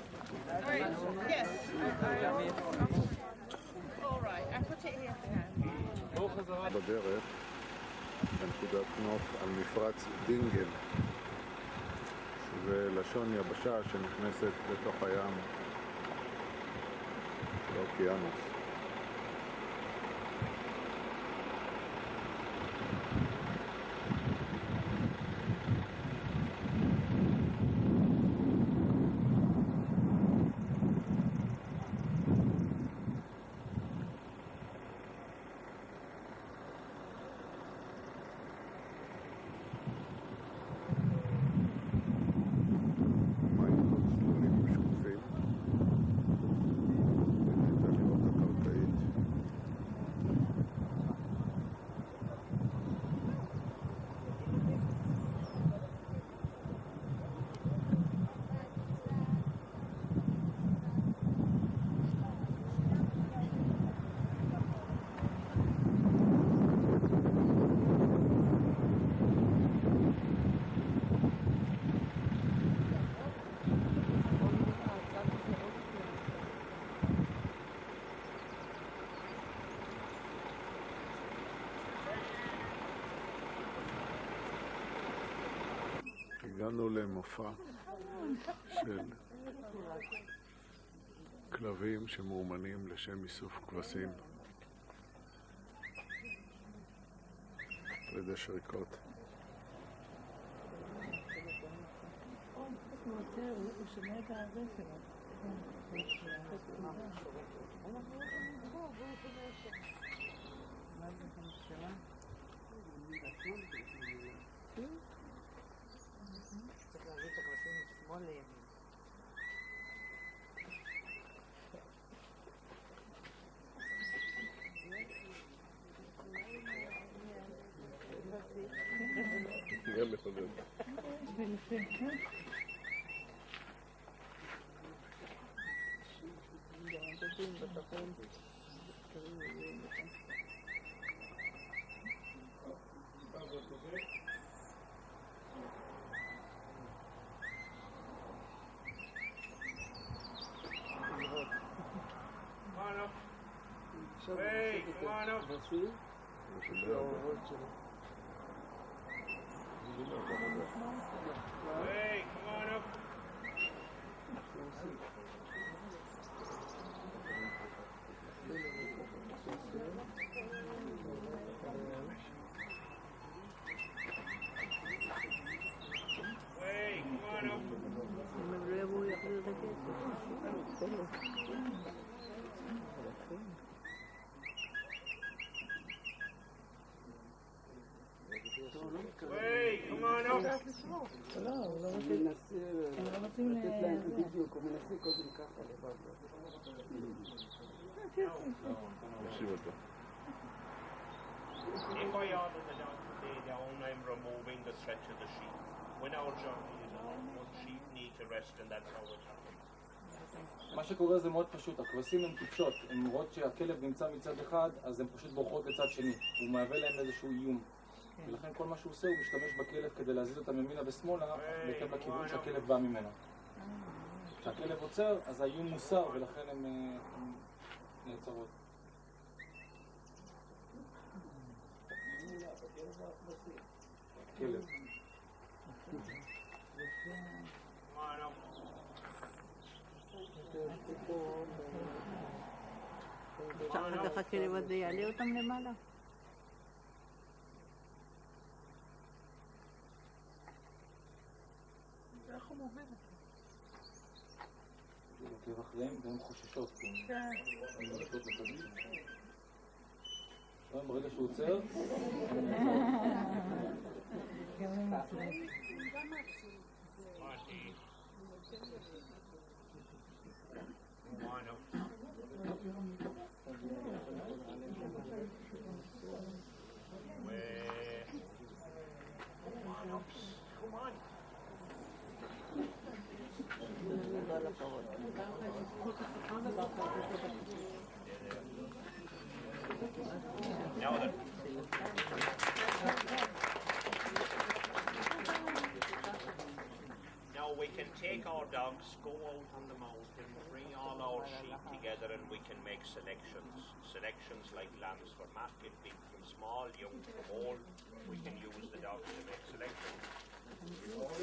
בדרך, בנקודת נוף על מפרץ דינגל, שזה לשון יבשה שנכנסת לתוך הים, לאוקיינוס. הגענו למופע של כלבים שמאומנים לשם איסוף כבשים על ידי שריקות. הוא שומע את הזה שלו. צריך להביא את הכבשים משמאל לימין. נראה לך זה. Hey, come on up. Hey, come on up. Hey, come on up. Hey, come on up. לא, הוא לא רוצים... הם לא רוצים בדיוק, הוא מנסה קודם ככה לבד. נשיב אותו. If I order the dog to lay down, I'm removing the stretch of the sheep. When our journey is on, one sheep need to rest, and that's how it happens. מה שקורה זה מאוד פשוט, הכבשים הן טיפשות, הן רואות שהכלב נמצא מצד אחד, אז הן פשוט בורחות לצד שני, הוא מהווה להם איזשהו איום. ולכן כל מה שהוא עושה הוא משתמש בכלב כדי להזיז אותם ימינה ושמאלה בהתאם לכיוון שהכלב בא ממנו. כשהכלב עוצר, אז האיום מוסר ולכן הן נעצרות. כלב. אפשר אחר כך הכלב הזה יעלה אותם למעלה? איך הוא מוביל? הוא עוקב אחריהם והן חוששות. ברגע שהוא עוצר... Now we can take our dogs, go out on the mountain, bring all our sheep together, and we can make selections. Selections like lambs for market, big from small, young from old. We can use the dogs to make selections.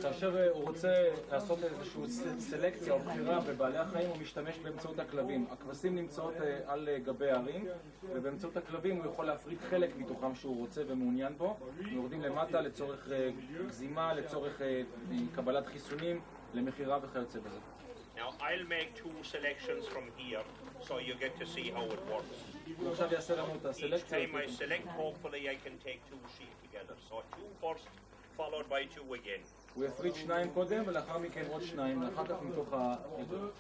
כאשר הוא רוצה לעשות איזושהי סלקציה או בחירה בבעלי החיים, הוא משתמש באמצעות הכלבים. הכבשים נמצאות על גבי הערים, ובאמצעות הכלבים הוא יכול להפריד חלק מתוכם שהוא רוצה ומעוניין בו. יורדים למטה לצורך גזימה, לצורך קבלת חיסונים, למחירה וכיוצא בזה. Now I'll make two selections from here, so you get to see how it works. עכשיו יעשה לנו את Each הסלקציה. time I select, hopefully I can take two sheep together. So two first, followed by two again. הוא יפריד שניים קודם ולאחר מכן עוד שניים, ואחר כך מתוך העדות.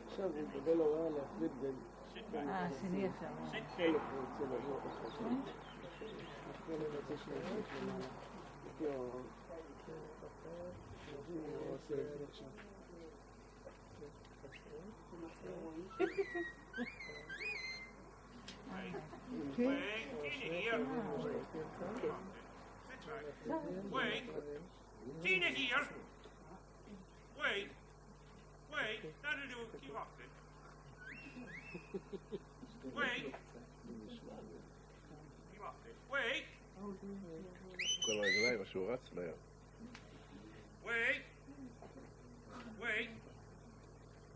עכשיו הוא גדול הוראה להפריד בין השני אפשר. חלק הוא רוצה לבוא אחרי אחרי למצוא שני למעלה. לפי ההוראות. הוא עושה את זה עכשיו. Wait. Tina here. Wait. That'll do. Keep off it. Wait. Keep off it. Wait. כל הרגליים, משהו רץ מהר. Wait.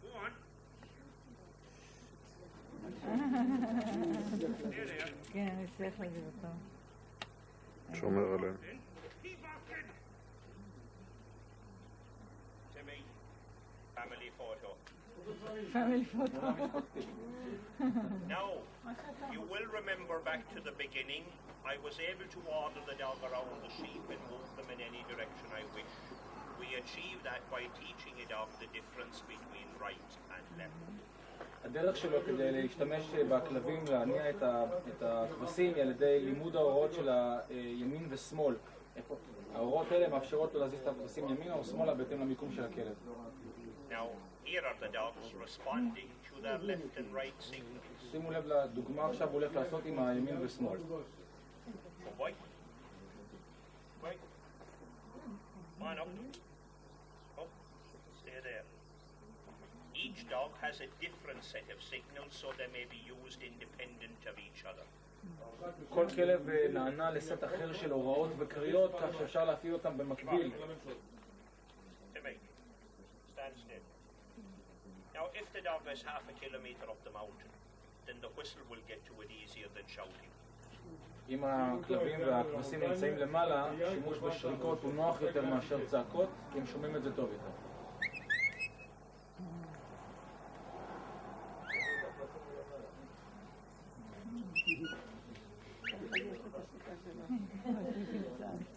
Go on. There they are. כן, אני צריך להגיד אותו. שומר עליהם. Keep off it. Timmy. Family photo. Now, you will remember back to the beginning, I was able to order the dog around the sheep and move them in any direction I wish. We achieve that by teaching a dog the difference between right and left. הדרך שלו כדי להשתמש בכלבים להניע את הכבשים היא על ידי לימוד ההוראות של הימין ושמאל. ההוראות האלה מאפשרות לו להזיז את הכבשים ימינה או שמאלה בהתאם למיקום של הכלב. Now, here are the dogs responding to their left and right signals. שימו לב לדוגמה עכשיו הוא הולך לעשות עם הימין ושמאל. Wait. On up. Stay there. Each dog has a different set of signals, so they may be used independent of each other. כל כלב נענה לסט אחר של הוראות וקריאות, כך שאפשר להפעיל אותם במקביל. Timmy, stand still. Now, if the dog is half a kilometer up the mountain, then the whistle will get to it easier than shouting. אם הכלבים והכבשים נמצאים למעלה, שימוש בשריקות הוא נוח יותר מאשר צעקות, כי הם שומעים את זה טוב יותר.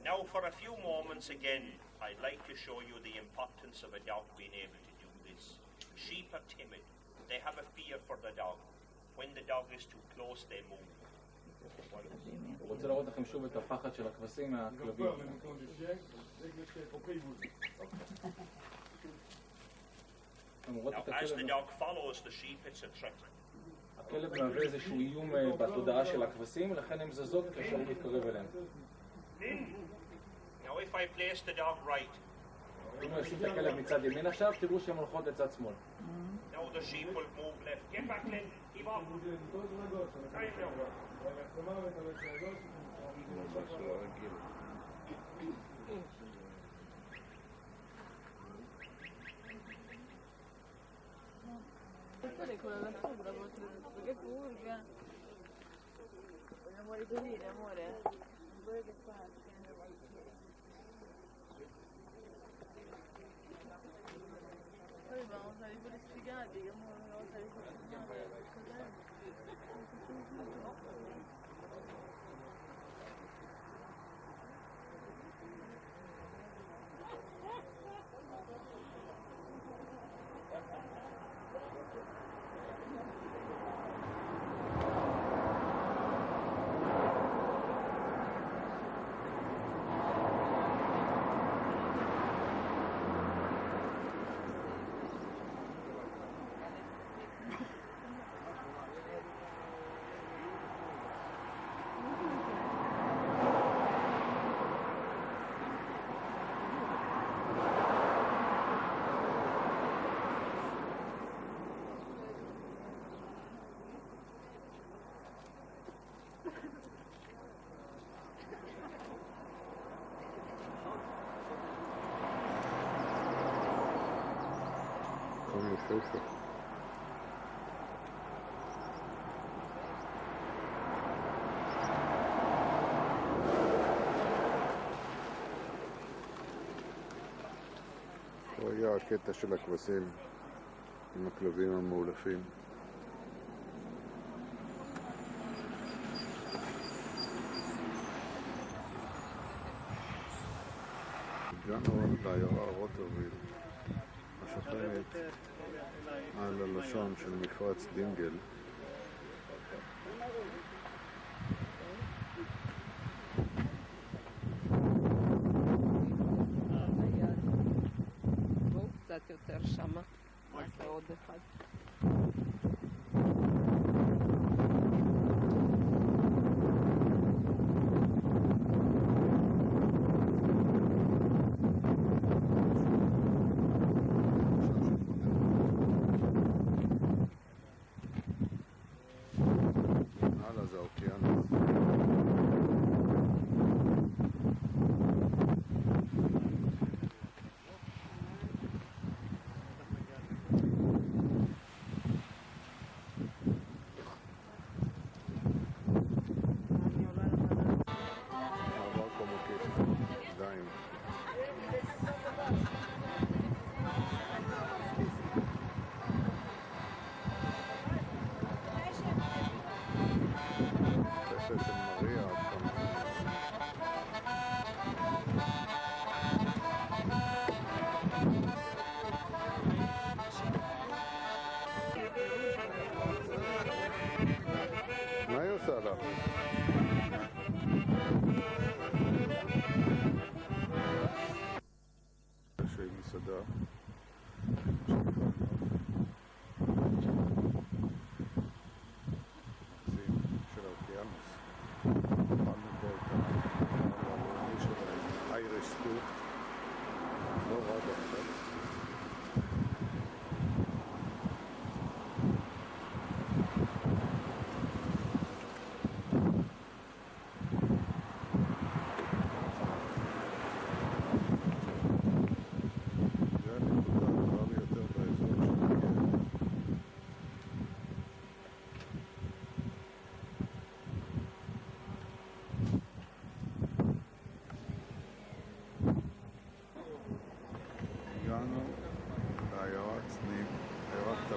Now, for a few moments again, I'd like to show you the importance of a dog being able to do this. Sheep are timid. They have a fear for the dog. When the dog is too close, they move. אני רוצה להראות לכם שוב את הפחד של הכבשים מהכלבים. Now, as the dog follows the sheep, it's a threat. הכלב מהווה איזשהו איום בתודעה של הכבשים, לכן הן זזות כאשר הוא מתקרב אליהם. Now, if I place the dog right, אם הוא ישים את הכלב מצד ימין עכשיו, תראו שהן הולכות לצד שמאל. now the sheep will move left. Get back, Lynn. Keep up. Time now. Che purga. Non vuoi venire, amore? Non vuoi che fai? Poi vamos a ir por spiegati, che vamos a ir por יפהפה. פה היה הקטע של הכבשים עם הכלבים המאולפים. הגענו לעיירה רוטרוויל, השוכנת על הלשון של מפרץ דינגל. בואו קצת יותר שמה, נעשה עוד אחד.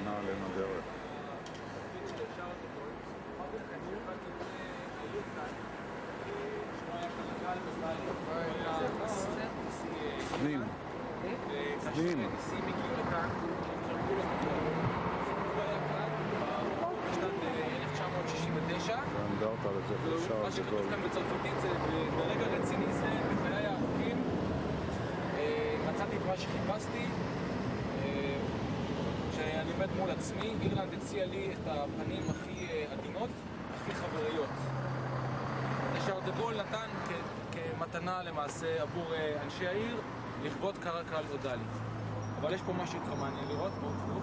פנה עלינו דרך. סנים. סנים. ניסים הגיעו לכאן, חלקו לו בשנת 1969. ואנדרטה לזכר שער מה שכתוב הגדול. כאן בצרפתית זה ברגע רציני זה, בחיי הארוכים, מצאתי את מה שחיפשתי. כשאני עומד מול עצמי, אירלנד הציעה לי את הפנים הכי עדינות, הכי חבריות. שרל דה גול נתן כמתנה למעשה עבור אנשי העיר לכבוד קרקל אודלי. אבל יש פה משהו יותר מעניין לראות, בואו תראו.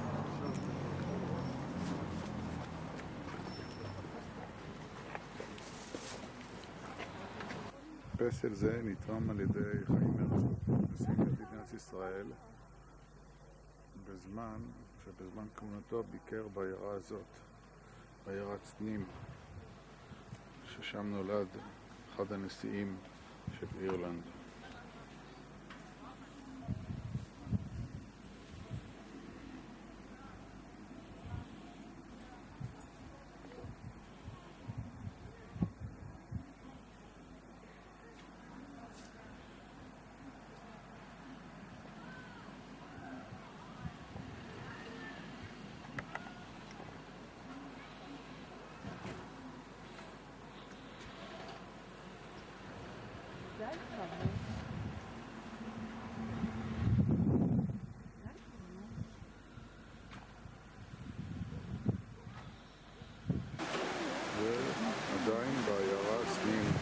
פסל זה נתרם על ידי חיים הרצוג, נשיא מדינת ישראל, שבזמן כהונתו ביקר בעיירה הזאת, בעיירת סנים, ששם נולד אחד הנשיאים של אירלנד. ועדיין בעיירה סנים.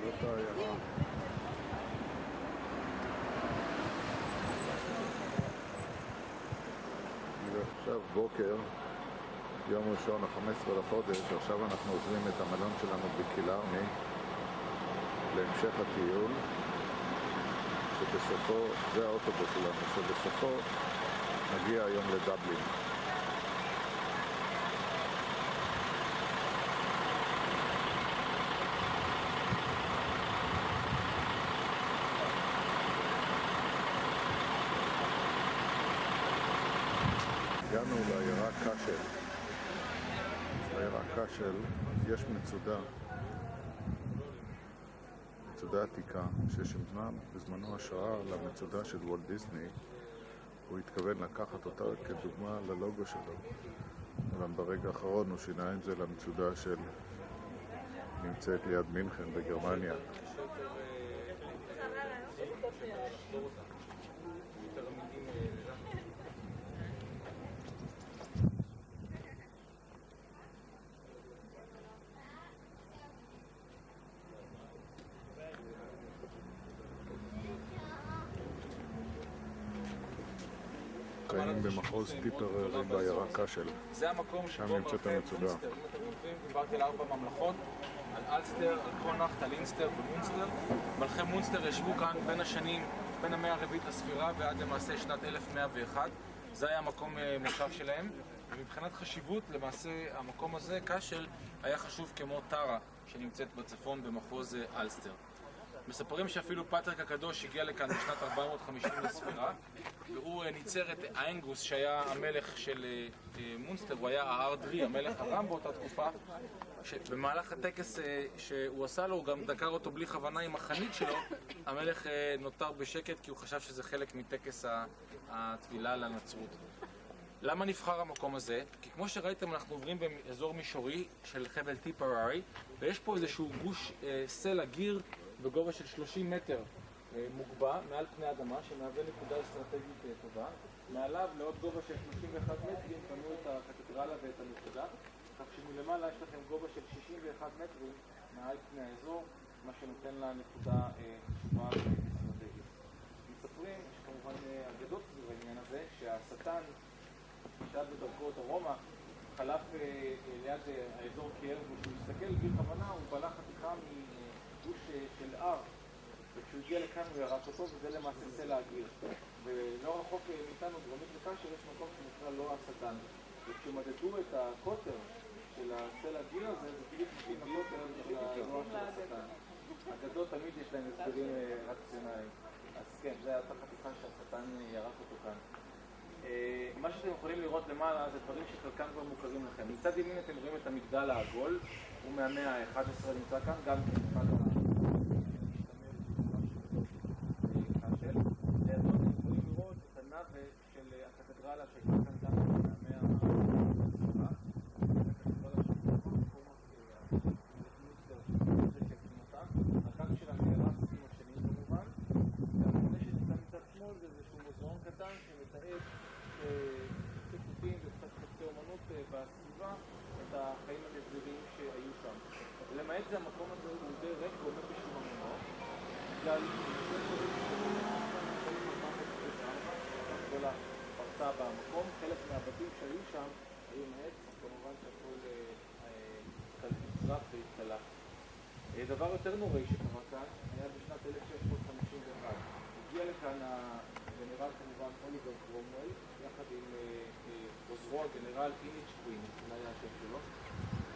זאת העיירה. ועכשיו בוקר, יום ראשון, ה-15 לחודש, עכשיו אנחנו עוזבים את המלון שלנו בקילארני להמשך הטיול, שבסופו, זה האוטובוס שלנו, שבסופו נגיע היום לדבלין. הגענו לעיירה קאשל. בעיירה קאשל יש מצודה עתיקה ששמנה בזמנו השראה למצודה של וולט דיסני. הוא התכוון לקחת אותה כדוגמה ללוגו שלו, אבל ברגע האחרון הוא שינה את זה למצודה של נמצאת ליד מינכן בגרמניה. חיים במחוז טיפר בעיירה קאשל. זה המקום שבו נמצאת המצודה. דיברתי על 4 ממלכות, על אלסטר, על קונאכט, על אינסטר ומונסטר. מלכי מונסטר ישבו כאן בין המאה הרביעית לספירה ועד למעשה שנת 1101. זה היה המקום מושב שלהם, ומבחינת חשיבות למעשה המקום הזה, קאשל, היה חשוב כמו טרה שנמצאת בצפון במחוז אלסטר. מספרים שאפילו פטריק הקדוש הגיע לכאן בשנת 450 לספירה, והוא ניצר את האנגוס שהיה המלך של מונסטר, הוא היה הארדרי, המלך הרם באותה תקופה, שבמהלך הטקס שהוא עשה לו, הוא גם דקר אותו בלי כוונה עם החנית שלו, המלך נותר בשקט כי הוא חשב שזה חלק מטקס הטבילה לנצרות. למה נבחר המקום הזה? כי כמו שראיתם אנחנו עוברים באזור מישורי של חבל טיפרארי, ויש פה איזשהו גוש סלע גיר בגובה של 30 מטר מוגבע מעל פני אדמה, שמהווה נקודה אסטרטגית טובה. מעליו לעוד גובה של 31 מטרים בנו את הקתדרלה ואת הנקודה, כך שמלמעלה יש לכם גובה של 61 מטרים מעל פני האזור, מה שנותן לה נקודה חשובה ואסטרטגית. מספרים שכמובן אגדות סביב העניין הזה, שהשטן שעד בדרכו את הרומא חלף ליד האזור קייב, וכשהוא הסתכל בלי כוונה הוא בלע חתיכה מגוש של הר, וכשהוא הגיע לכאן הוא ירק אותו, וזה למעשה סלע הגיר. ולא רחוק מאיתנו, דרומית לקשר, יש מקום שנקרא לא השטן, וכשמדדו את הקוטר של הסלע הגיר הזה, זה בדיוק מתאים הקוטר של הנוע של השטן. אגדות תמיד יש להם הסברים רציונליים, אז כן, זה הייתה חתיכה שהשטן ירק אותו כאן. מה שאתם יכולים לראות למעלה זה דברים שחלקם כבר מוכרים לכם. מצד ימין אתם רואים את המגדל העגול, הוא מהמאה ה-11 נמצא כאן, גם כן אחד לידו אתם יכולים לראות את הנווה של הקתדרלה שהייתה כאן גם מהמאה ה-10. הקתדרלה הקן שלה נהרס עם השנים כמובן. והמונה שנמצא מצד שמאל זה איזשהו מוזיאון קטן שמתאר ציטוטים וקצת חצי אומנות בסביבה את החיים הנדירים שהיו שם. למעט זה המקום הזה הוא די ריק ועומד בשיממונו, בגלל גדולה פרצה במקום. חלק מהבתים שהיו שם היו מעץ, כמובן שהכל נצרף והתקלח. דבר יותר נוראי שקרה כאן היה בשנת 1651. הגיע לכאן הגנרל כמובן אוליבר קרומוול, יחד עם עוזרו הגנרל איניץ' קווין, זה היה השם שלו.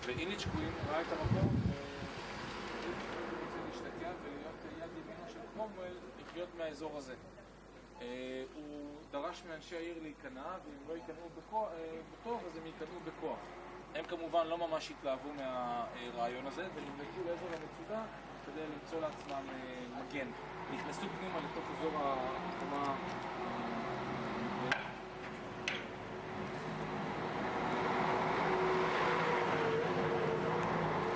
ואיניץ' קווין ראה את המקום, הוא רוצה להשתקע ולהיות יד ימינו של קרומוול, לחיות מהאזור הזה. הוא דרש מאנשי העיר להיכנע, ואם לא ייכנעו בטוב, אז הם ייכנעו בכוח. הם כמובן לא ממש התלהבו מהרעיון הזה, ונמלכו לאזור המצודה כדי למצוא לעצמם מגן. נכנסו פנימה לתוך אזור החומה.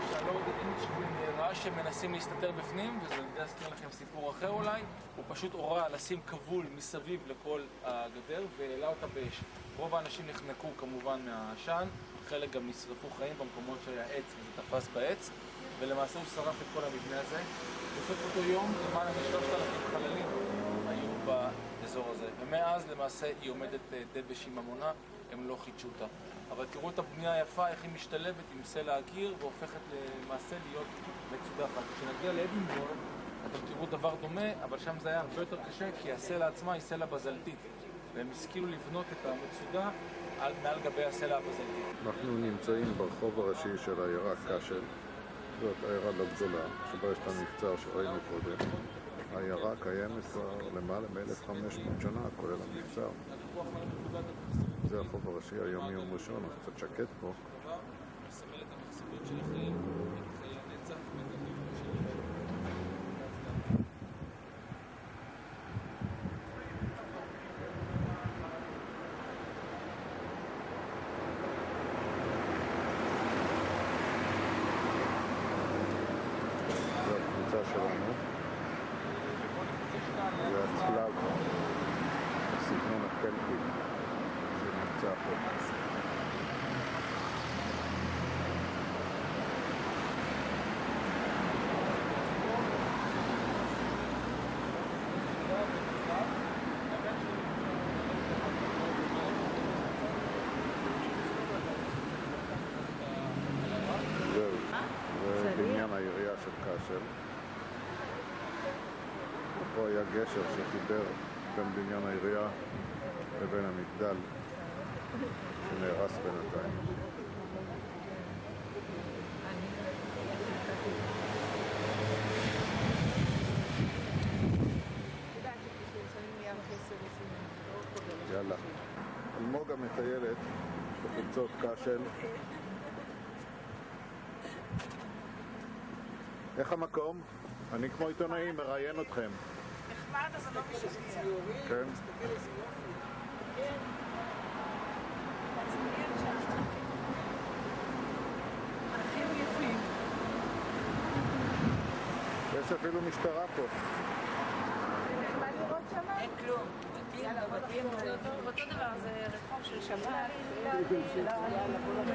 כשהלורד איניץ' קווין ראה שהם מנסים להסתתר בפנים, וזה להזכיר לכם סיפור אחר אולי, הוא פשוט הורה לשים כבול מסביב לכל הגדר והעלה אותה באש. רוב האנשים נחנקו כמובן מהעשן, חלק גם נשרפו חיים במקומות שהיה עץ וזה תפס בעץ, ולמעשה הוא שרף את כל המבנה הזה. בסוף אותו יום למעלה מ-3,000 חללים היו באזור הזה, ומאז למעשה היא עומדת די בשיממונה, הם לא חידשו אותה. אבל תראו את הבנייה היפה, איך היא משתלבת עם סלע הגיר והופכת למעשה להיות מצודה אחת. כשנגיע לאדינבורו אתם תראו דבר דומה, אבל שם זה היה הרבה יותר קשה כי הסלע עצמה היא סלע בזלתית, והם השכילו לבנות את המצודה מעל גבי הסלע הבזלתית. אנחנו נמצאים ברחוב הראשי של העיירה קאשל. זאת העיירה לא גדולה, שבה יש את המבצר שראינו קודם. העיירה קיימת כבר למעלה מ-1500 שנה, כולל המבצר. זה החוף הראשי, היום יום ראשון, קצת שקט פה. מסמל את המחסידות של החיים, את חיי הנצח ואת הדיבור של שלנו, זה הצלב, הסגנון הקלטי שנמצא פה. זה בניין העירייה של קאשל. פה היה גשר שחיבר בין בניין העירייה לבין המגדל שנהרס בינתיים. אלמוגה מטיילת בחוצות קשל. איך המקום? אני כמו עיתונאי מראיין אתכם. נחמד, אבל לא משהו ציורי. כן. מסתכל איזה יופי. כן. אז מעניין שם. ערכים יפים. יש אפילו משטרה פה. מה לראות שם? אין כלום. בתים, זה אותו דבר, זה רחוב של שבת. יאללה, בוא נעשה.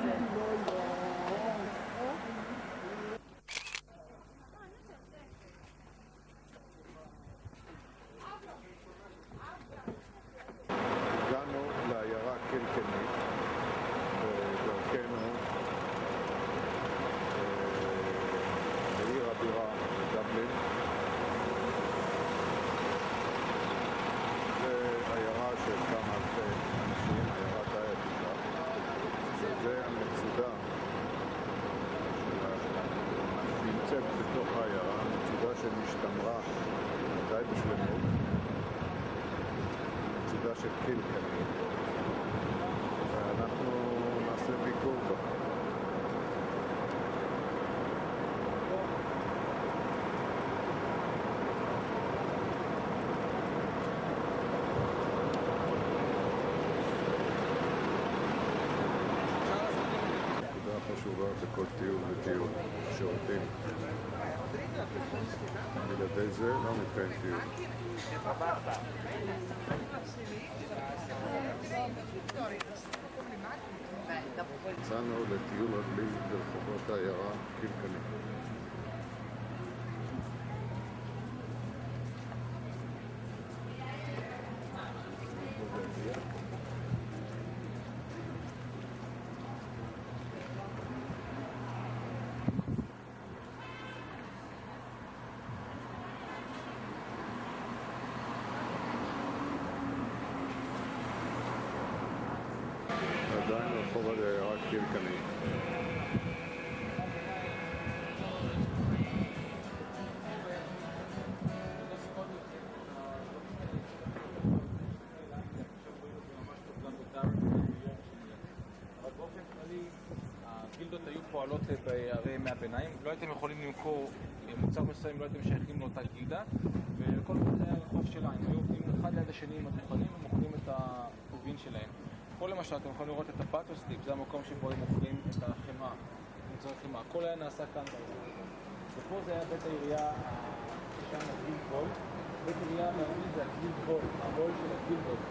הגענו לעיירה קילקני בדרכנו לעיר הבירה דבלין. זו עיירה של כמה אלפי אנשים, עיירה די עתיקה. זה המצודה שנמצאת בתוך העיירה, המצודה שנשתמרה די בשלמות. מצודה של קילקני, ואנחנו נעשה ביקור בה. נקודה חשובה בכל טיול וטיול, שירותים. בלעדי זה לא מתקיים טיול. יצאנו לטיול רגלי ברחובות העיירה קילקני. עדיין רחוב העיירה קילקני. הגילדות היו פועלות בערי ימי הביניים, לא הייתם יכולים למכור מוצר מסוים, לא הייתם שייכים לאותה גילדה, וכל אחד היה הרחוב שלה, הם היו עובדים אחד ליד השני עם הדוכנים ומוכרים את הטובין שלהם. פה למשל אתם יכולים לראות את הפאטוסליפ, זה המקום שבו הם מוכרים את החמאה, מוצר חמאה. הכל היה נעשה כאן באזור הזה. ופה זה היה בית העירייה, שם הגילדבול. בית העירייה באנגלית זה הגילדבול, הבול של הגילדות.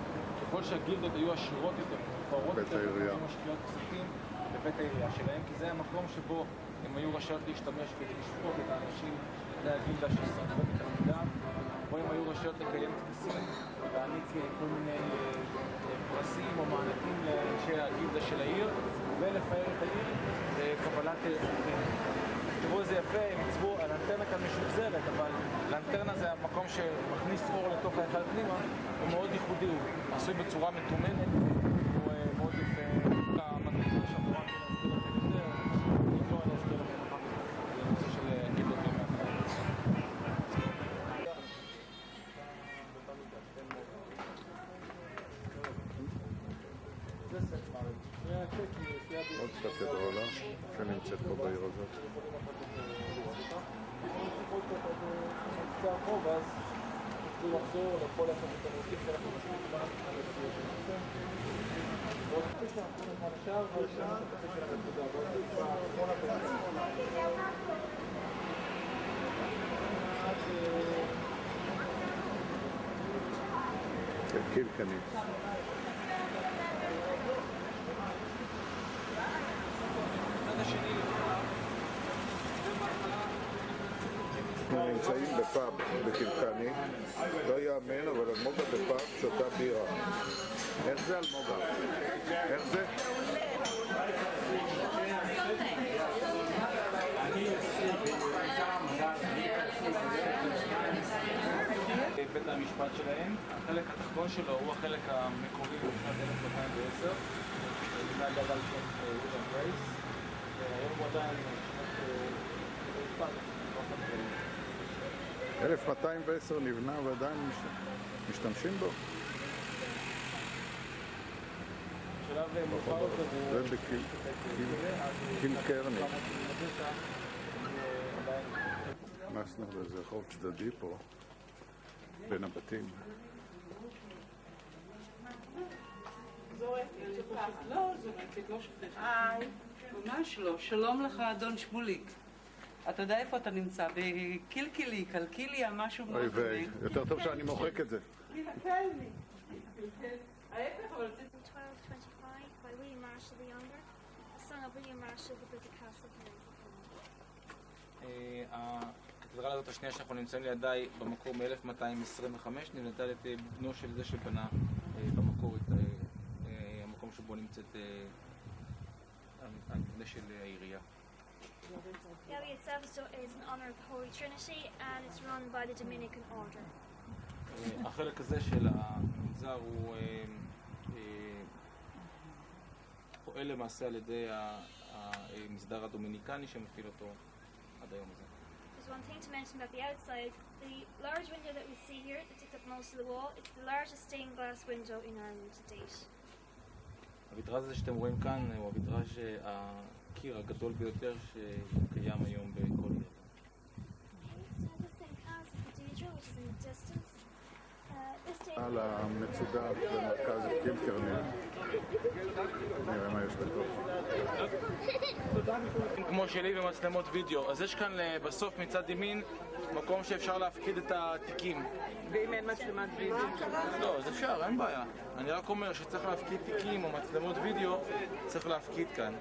ככל שהגילדות היו עשירות יותר, מפוארות יותר, הם משקיעות כספים בבית העירייה שלהם, כי זה המקום שבו הם היו רשאיות להשתמש כדי לשפוט את האנשים, את הגילדה ששרפו את המידע, פה הם היו רשאיות לקיים טקסים ולהעניק כל מיני פרסים או מענקים לאנשי הגילדה של העיר ולפאר את העיר בקבלת תראו איזה יפה, הם עיצבו, הלנטרנה כאן משוחזרת, אבל לנטרנה זה המקום שמכניס אור לתוך ההיכל פנימה, הוא מאוד ייחודי, הוא עשוי בצורה מתומנת, הוא מאוד יפה, המדריך שם נורא כדי להסביר לכם יותר, אם לא אני אסביר לכם אחר כך, זה נושא של גילדות ימי החיים. עוד קתדרלה שנמצאת פה בעיר הזאת. ואז תוכלו לחזור לכל התרבותים שאנחנו מספיק כאן לסיוע של נושא. ועוד כפי שאנחנו נזמן השאר, ושאנחנו נתחיל של הנקודה. ועוד כל הפרקים. קילקני. אנחנו נמצאים בפאב בקילקני, לא יאמן, אבל אלמוגה בפאב שותה בירה. איך זה אלמוגה? איך זה? בית המשפט שלהם, החלק התחתון שלו הוא החלק המקורי בשנת 1210, לפני הגדה לשם וויליאם גרייס, והיום הוא עדיין משפט. 1210 נבנה ועדיין משתמשים בו. מאוחר יותר זה בקילקרני. נכנסנו לאיזה חוב צדדי פה, בין הבתים. לא, זורקת, לא שופכת. ממש לא. שלום לך, אדון שמוליק. אתה יודע איפה אתה נמצא? בקילקילי, קלקיליה, משהו מאוד דומה. אוי, יותר טוב שאני מוחק את זה. קילקלני. ההפך, אבל זה... 1225 by William Marshall the Younger, a son of William Marshall who built the castle here. הקתדרלה הזאת השנייה שאנחנו נמצאים לידה היא במקור מ-1225, נבנתה על ידי בנו של זה שבנה במקור את המקום שבו נמצאת המבנה של העירייה. The abbey itself is in honor of the Holy Trinity and it's run by the Dominican order. החלק הזה של המנזר הוא פועל למעשה על ידי המסדר הדומיניקני שמפעיל אותו עד היום הזה. There's one thing to mention about the outside. The large window that we see here that takes up most of the wall, it's the largest stained glass window in Ireland to date. הוויטראז' הזה שאתם רואים כאן הוא הוויטראז' הקיר הגדול ביותר שקיים היום בכל עיר. על המצודה במרכז קילקרני. נראה מה יש בתוך. כמו שלי ומצלמות וידאו. אז יש כאן בסוף מצד ימין מקום שאפשר להפקיד את התיקים. ואם אין מצלמת וידאו? לא, זה אפשר, אין בעיה. אני רק אומר שצריך להפקיד תיקים או מצלמות וידאו, צריך להפקיד כאן.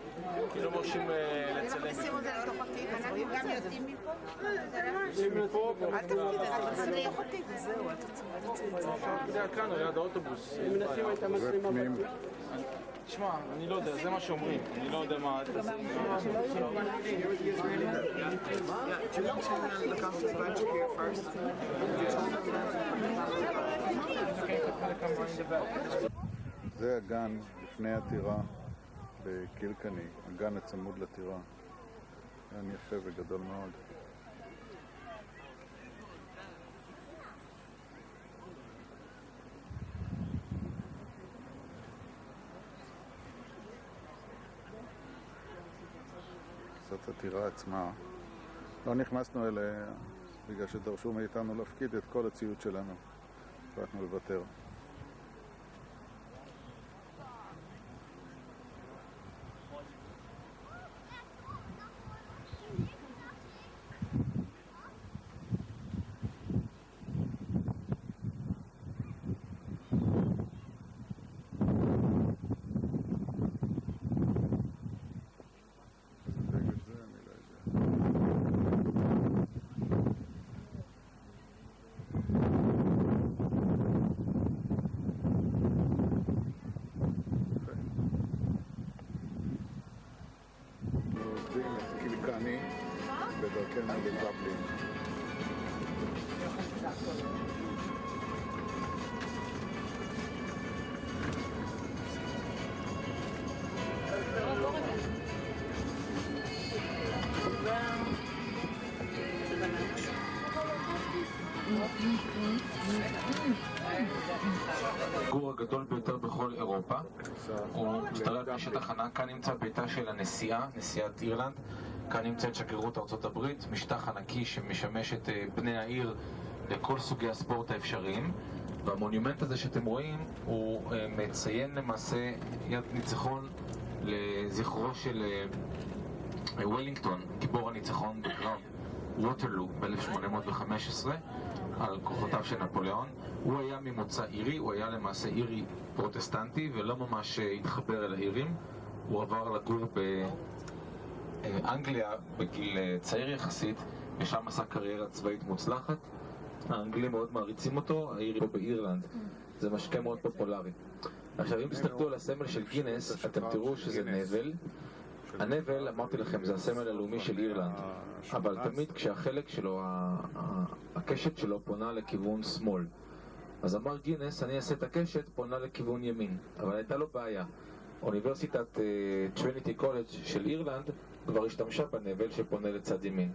כי לא מרשים לצלם. למה תשימו את זה לתוך התיק? אז רואים גם יוצאים מפה? אל תפקיד את זה, אבל זה ליח אותי. זהו, אתה תוציא את זה. זה היה כאן, ליד האוטובוס. זה פנים. תשמע, אני לא יודע, זה מה שאומרים. אני לא יודע מה... זה הגן לפני הטירה בקילקני, הגן הצמוד לטירה. גן יפה וגדול מאוד. זאת הטירה עצמה. לא נכנסנו אליה בגלל שדרשו מאיתנו להפקיד את כל הציוד שלנו. החלטנו לוותר. בדרכנו לדבלין. הגור הגדול ביותר בכל אירופה. הוא משתרע על שטח ענק. כאן נמצא ביתה של הנשיאה, נשיאת אירלנד. כאן נמצאת שגרירות ארצות הברית, משטח ענקי שמשמש את בני העיר לכל סוגי הספורט האפשריים. והמונומנט הזה שאתם רואים הוא מציין למעשה יד ניצחון לזכרו של וולינגטון, גיבור הניצחון בקרב ווטרלו ב-1815 על כוחותיו של נפוליאון. הוא היה ממוצא אירי, הוא היה למעשה אירי פרוטסטנטי ולא ממש התחבר אל האירים. הוא עבר לגור באנגליה בגיל צעיר יחסית, ושם עשה קריירה צבאית מוצלחת. האנגלים מאוד מעריצים אותו, האירי פה באירלנד. זה משקה מאוד פופולרי. עכשיו אם תסתכלו על הסמל של גינס, אתם תראו שזה נבל. הנבל, אמרתי לכם, זה הסמל הלאומי של אירלנד, אבל תמיד כשהחלק שלו, הקשת שלו פונה לכיוון שמאל. אז אמר גינס, אני אעשה את הקשת פונה לכיוון ימין, אבל הייתה לו בעיה. אוניברסיטת טריניטי קולג' של אירלנד כבר השתמשה בנבל שפונה לצד ימין.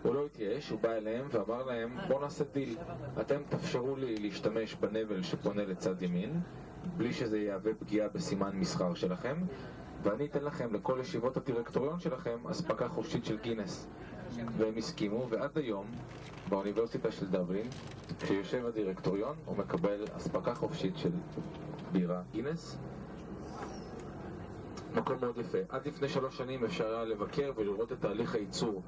הוא לא התייאש, הוא בא אליהם ואמר להם, בואו נעשה דיל. אתם תאפשרו לי להשתמש בנבל שפונה לצד ימין, בלי שזה יהווה פגיעה בסימן מסחר שלכם, ואני אתן לכם לכל ישיבות הדירקטוריון שלכם אספקה חופשית של גינס. והם הסכימו, ועד היום באוניברסיטה של דבלין, כשיושב הדירקטוריון הוא מקבל אספקה חופשית של בירה גינס. מקום מאוד יפה. עד לפני 3 שנים אפשר היה לבקר ולראות את תהליך הייצור.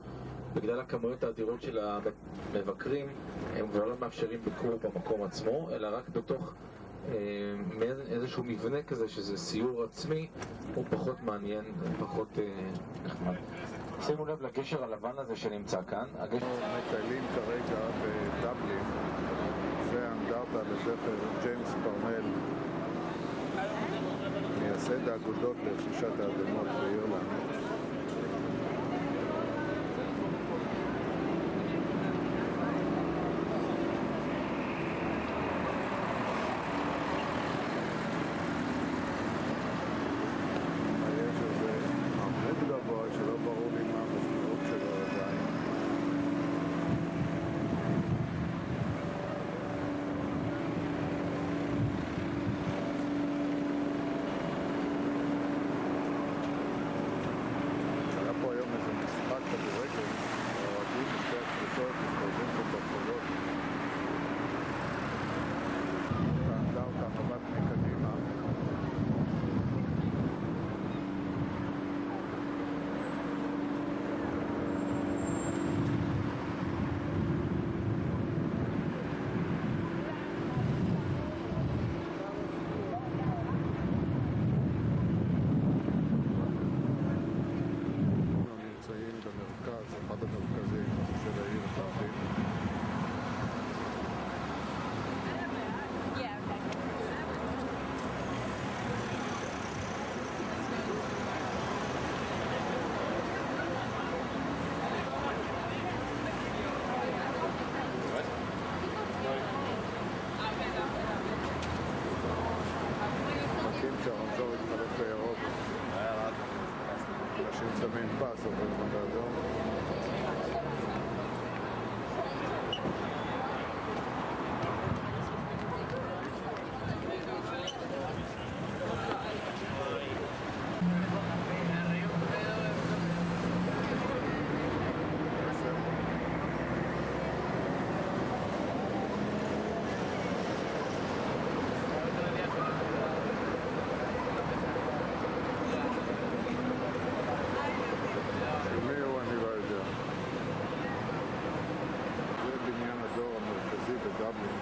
בגלל הכמויות האדירות של המבקרים, הם כבר לא מאפשרים ביקור במקום עצמו, אלא רק בתוך איזשהו מבנה כזה, שזה סיור עצמי, הוא פחות מעניין, פחות נחמד. שימו לב לגשר הלבן הזה שנמצא כאן. מטיילים כרגע בדבלין, זה אנדרטה לזכר ג'יימס פרנל, מייסד האגודות לרכישת האדמות באירלנד.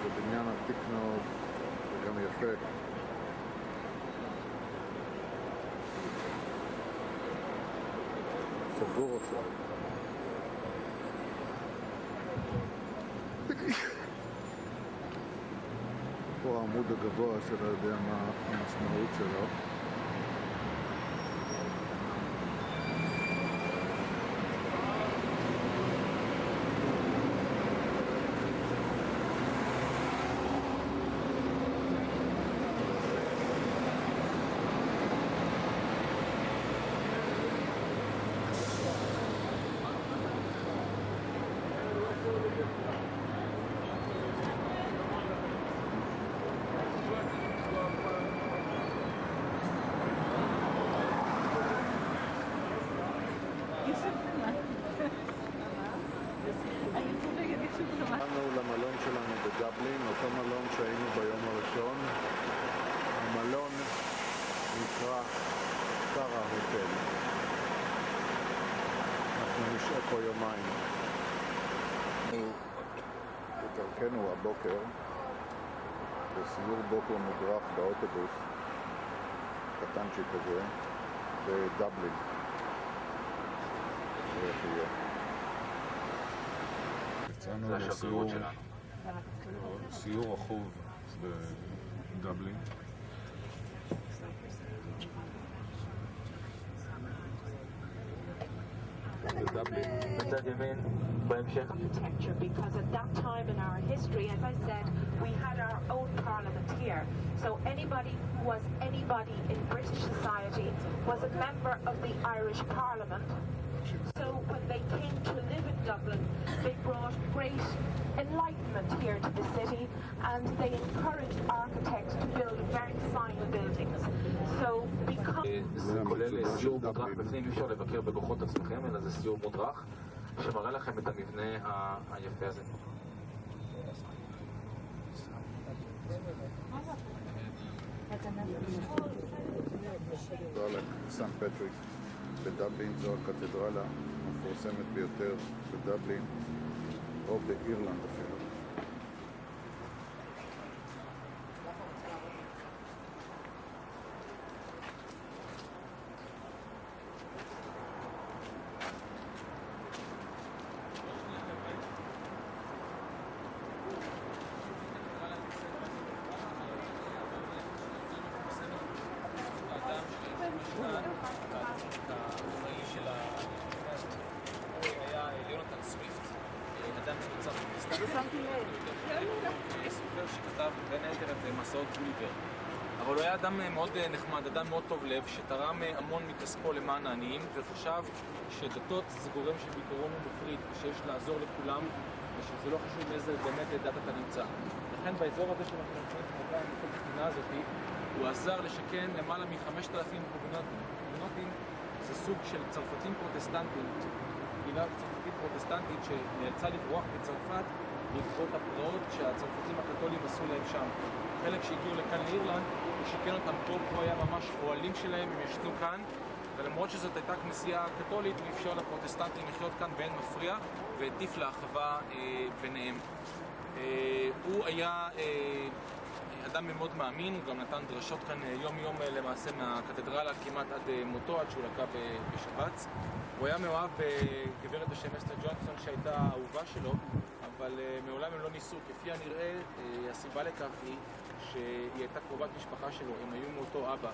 זה בניין עתיק מאוד וגם יפה. סגור עכשיו. פה העמוד הגבוה שלא יודע מה המשמעות שלו. הגענו למלון שלנו בדבלין, אותו מלון שהיינו ביום הראשון. המלון נקרא סטארה הוטל. אנחנו נשאר פה יומיים. בדרכנו הבוקר בסיור בוקר מודרך באוטובוס קטנצ'י כזה בדבלין. איך יהיה. יצאנו לסיור רחוב בדבלין. Architecture, because at that time in our history, as I said, we had our own parliament here. So anybody who was anybody in British society was a member of the Irish Parliament. So when they came to live in Dublin. They brought great enlightenment here to the city, and they encouraged architects to build very fine buildings. So because... זה כולל סיור מודרך בפנים, אי אפשר לבקר בכוחות עצמכם, אלא זה סיור מודרך שמראה לכם את המבנה היפה הזה. קתדרלת סנט פטריק בדבלין זו הקתדרלה המפורסמת ביותר בדבלין או באירלנד אפילו. שכתב בין היתר את מסעות גוליבר. אבל הוא היה אדם מאוד נחמד, אדם מאוד טוב לב, שתרם המון מכספו למען העניים, וחשב שדתות זה גורם שבעיקרון הוא מפריד, ושיש לעזור לכולם, ושזה לא חשוב מאיזה באמת דת אתה נמצא. לכן באזור הזה שאנחנו נמצאים בכל המדינה הזאת, הוא עזר לשכן למעלה מ-5,000 הוגנותים, זה סוג של צרפתים פרוטסטנטים, קהילה צרפתית פרוטסטנטית שנאלצה לברוח בצרפת בעקבות הפרעות שהצרפתים הקתולים עשו להם שם. חלק שהגיעו לכאן לאירלנד, הוא שיקן אותם פה היה ממש אוהלים שלהם, הם ישנו כאן, ולמרות שזאת הייתה כנסייה קתולית, הוא אפשר לפרוטסטנטים לחיות כאן באין מפריע, והטיף לאחווה ביניהם. הוא היה אדם מאוד מאמין, הוא גם נתן דרשות כאן יום-יום למעשה מהקתדרלה כמעט עד מותו, עד שהוא לקה בשבץ. הוא היה מאוהב בגברת בשם אסתר ג'ונסון שהייתה האהובה שלו, אבל מעולם הם לא ניסו. כפי הנראה, הסיבה לכך היא שהיא הייתה קרובת משפחה שלו, הם היו מאותו אבא.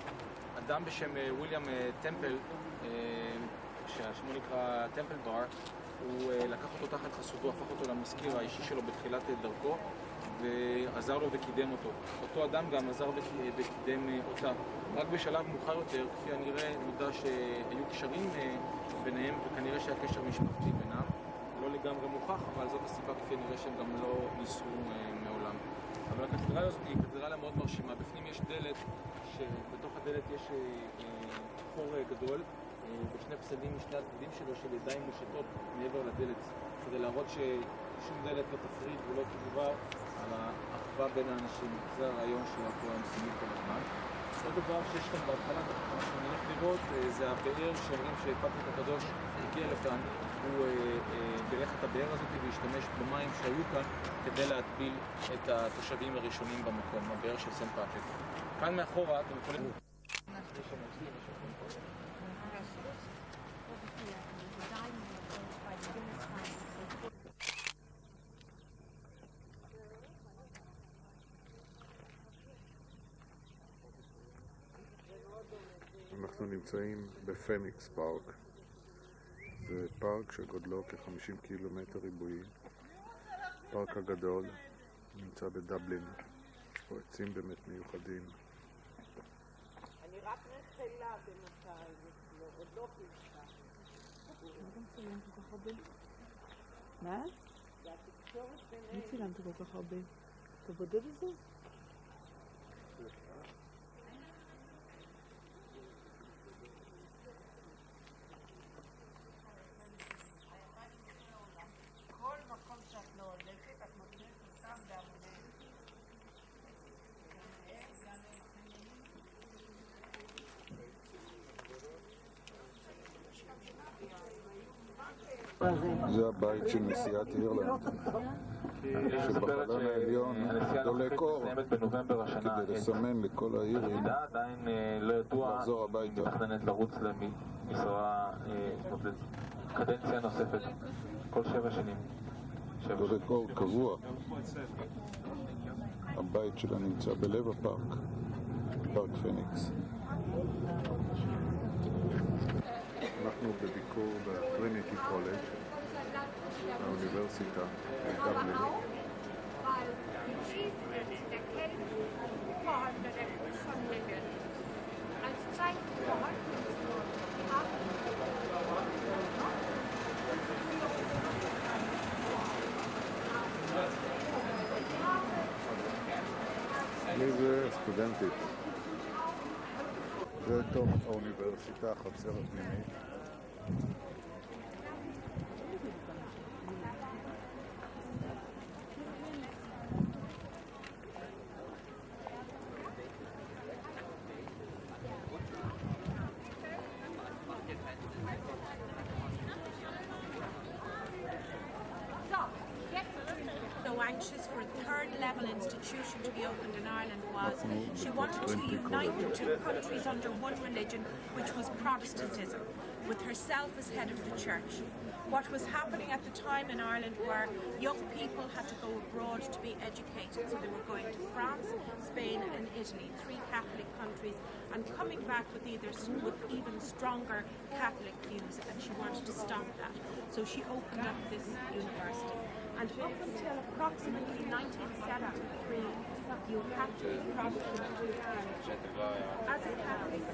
אדם בשם וויליאם טמפל, ששמו נקרא טמפל בר, הוא לקח אותו תחת חסותו, הפך אותו למזכיר האישי שלו בתחילת דרכו, ועזר לו וקידם אותו. אותו אדם גם עזר וקידם אותה. רק בשלב מאוחר יותר, כפי הנראה, נודע שהיו קשרים ביניהם, וכנראה שהיה קשר משפחתי בינם. לא לגמרי מוכח, אבל זאת הסיבה כפי הנראה שהם גם לא ניסו מעולם. אבל הקתדרלה הזאת היא קתדרלה מאוד מרשימה. בפנים יש דלת, שבתוך הדלת יש חור גדול, ושני פסלים משני הצדדים שלו של ידיים מושטות מעבר לדלת, כדי להראות ששום דלת לא תפריד ולא תגבר על האחווה בין האנשים. זה הרעיון שאנחנו מסיימים כל הזמן. עוד דבר שיש כאן בהתחלה, אנחנו נלך לראות, זה הבאר שאומרים שפטריק הקדוש הגיע לכאן, הוא בירך את הבאר הזאת והשתמש במים שהיו כאן כדי להטביל את התושבים הראשונים במקום, הבאר של סנט פטריק. כאן מאחורה אתם יכולים... אנחנו נמצאים בפניקס פארק. זה פארק שגודלו כ-50 קילומטר ריבועי. פארק הגדול, נמצא בדבלין. יש פה עצים באמת מיוחדים. אני רק נחלה בינתיים, עוד לא חיפה. מה אתה מצלם כל כך הרבה? מה? זה התקשורת ביניהם. מי צילמת כל כך הרבה? אתה בודד את זה? זה הבית של נשיאת אירלנד, שבחלון העליון דולק אור כדי לסמן לכל האירים לחזור הביתה. מתכננת לרוץ למשרה קדנציה נוספת כל 7 שנים. דולק אור קבוע. הבית שלה נמצא בלב הפארק, פארק פניקס. אנחנו בביקור בטריניטי קולג', האוניברסיטה בדבלין. סטודנטית. זה תוך האוניברסיטה, החצר הפנימית. So anxious for a third level institution to be opened in Ireland was she wanted to unite the two countries under one religion, which was Protestantism, with herself as head of the church. What was happening at the time in Ireland were young people had to go abroad to be educated, so they were going to France, Spain and Italy, three Catholic countries, and coming back with even stronger Catholic views, and she wanted to stop that. So she opened up this university. And up until approximately 1973, you had to be Protestant as a Catholic.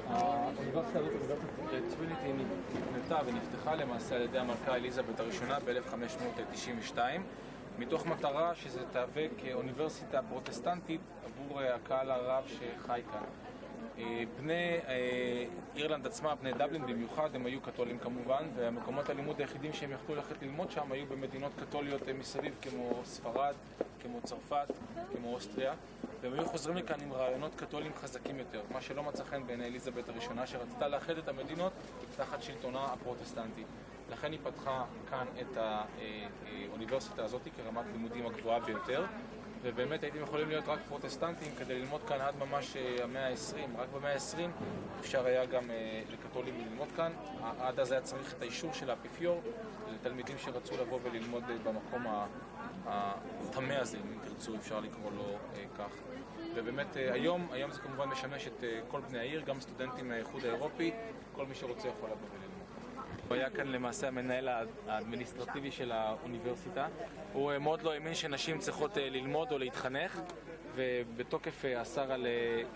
האוניברסיטה הזאת, אוניברסיטת טריניטי, נבנתה ונפתחה למעשה על ידי המלכה אליזבת הראשונה ב-1592 מתוך מטרה שזה תהווה כאוניברסיטה פרוטסטנטית עבור הקהל הרב שחי כאן. בני אירלנד עצמה, בני דבלין במיוחד, הם היו קתולים כמובן, והמקומות הלימוד היחידים שהם יכלו ללכת ללמוד שם היו במדינות קתוליות מסביב כמו ספרד, כמו צרפת, כמו אוסטריה, והם היו חוזרים לכאן עם רעיונות קתולים חזקים יותר, מה שלא מצא חן בעיני אליזבת הראשונה שרצתה לאחד את המדינות תחת שלטונה הפרוטסטנטי. לכן היא פתחה כאן את האוניברסיטה הזאת כרמת לימודים הגבוהה ביותר, ובאמת הייתם יכולים להיות רק פרוטסטנטים כדי ללמוד כאן עד ממש המאה ה-20. רק במאה ה-20 אפשר היה גם לקתולים ללמוד כאן. עד אז היה צריך את האישור של האפיפיור לתלמידים שרצו לבוא וללמוד במקום הטמא הזה, אם תרצו, אפשר לקרוא לו כך. ובאמת היום זה כמובן משמש את כל בני העיר, גם סטודנטים מהאיחוד האירופי, כל מי שרוצה יכול לבוא וללמוד. הוא היה כאן למעשה המנהל האדמיניסטרטיבי של האוניברסיטה. הוא מאוד לא האמין שנשים צריכות ללמוד או להתחנך, ובתוקף אסר על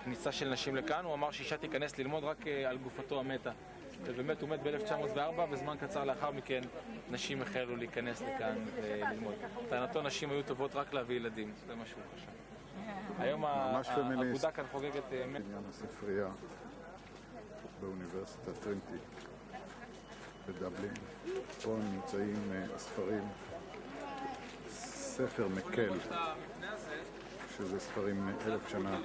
כניסה של נשים לכאן. הוא אמר שאישה תיכנס ללמוד רק על גופתו המתה. ובאמת הוא מת ב-1904, וזמן קצר לאחר מכן נשים החלו להיכנס לכאן וללמוד. טענתו נשים היו טובות רק להביא ילדים, זה מה שהוא חשב. היום האגודה כאן חוגגת... עניין הספרייה באוניברסיטת טריניטי בדבלין. פה נמצאים ספרים, ספר מקל, שזה ספרים מ-1000 שנה,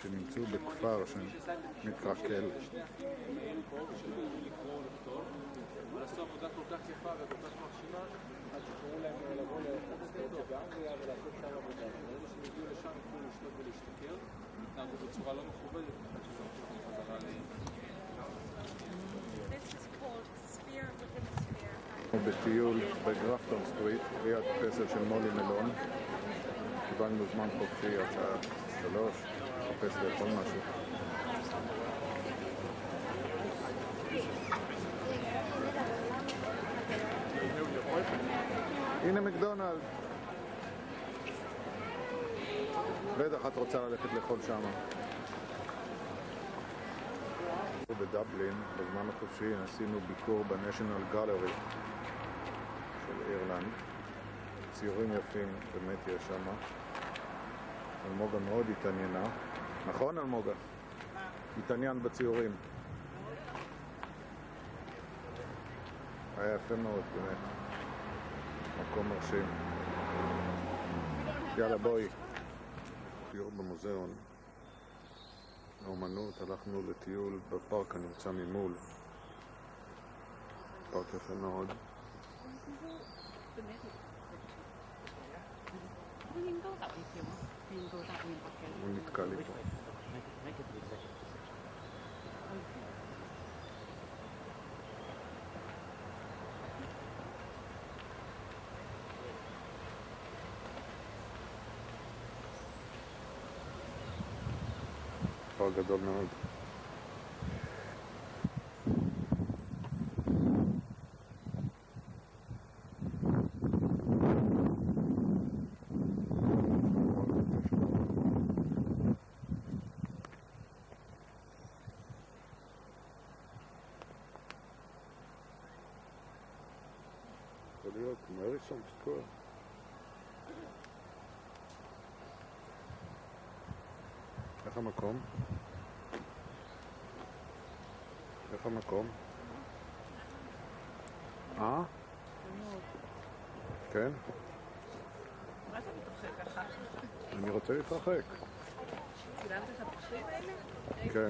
שנמצאו בכפר שנקרא קל. עשו עבודה כל כך יפה וכל כך מרשימה, עד שקראו להם לבוא לאוקספורד או באנגליה ולעשות שם עבודה. ברגע שהם הגיעו לשם יכולו לשלוט ולהשתכר, התנהגו בצורה לא מכובדת, עד שזה הולכים חזרה בטיול בגרפטון סטריט, ליד פסל של מולי מלון. קיבלנו זמן חופשי עד שעה 3, חפש לאכול משהו. הנה מקדונלד. בטח את רוצה ללכת לאכול שמה. בדבלין, בזמן החופשי, עשינו ביקור בנשיונל גלרי של אירלנד. ציורים יפים, באמת יש שמה. אלמוגה מאוד התעניינה. נכון אלמוגה? התעניין בציורים. היה יפה מאוד, באמת. מקום מרשים. יאללה בואי. טיול במוזיאון. האומנות, הלכנו לטיול בפארק הנמצא ממול. פארק יפה מאוד. הוא נתקע לי פה. פארק גדול מאוד. יכול איך המקום? איך המקום? כן? מה אתה מתרחק ככה? אני רוצה להתרחק. צילמת את הפרחים האלה? כן.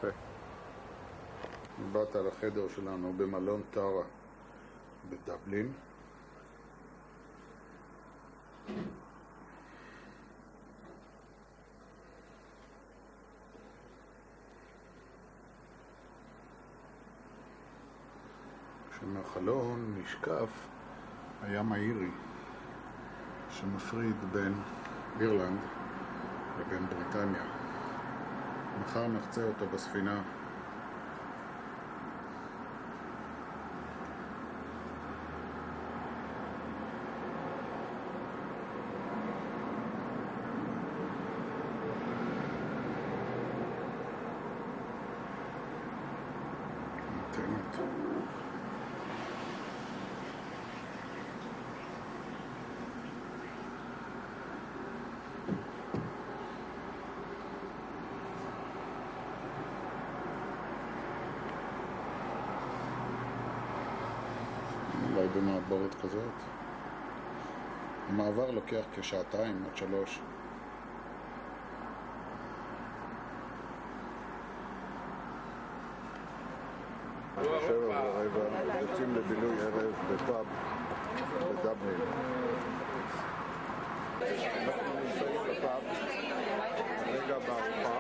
יפה. באת לחדר שלנו במלון טרה בדבלין. כשמהחלון נשקף הים האירי שמפריד בין אירלנד לבין בריטניה. מחר נחצה אותו בספינה. אולי במעבורת כזאת. המעבר לוקח כשעתיים עד 3. יוצאים לבילוי ערב בפאב בדבלין. אנחנו נמצאים בפאב, רגע בארוחה.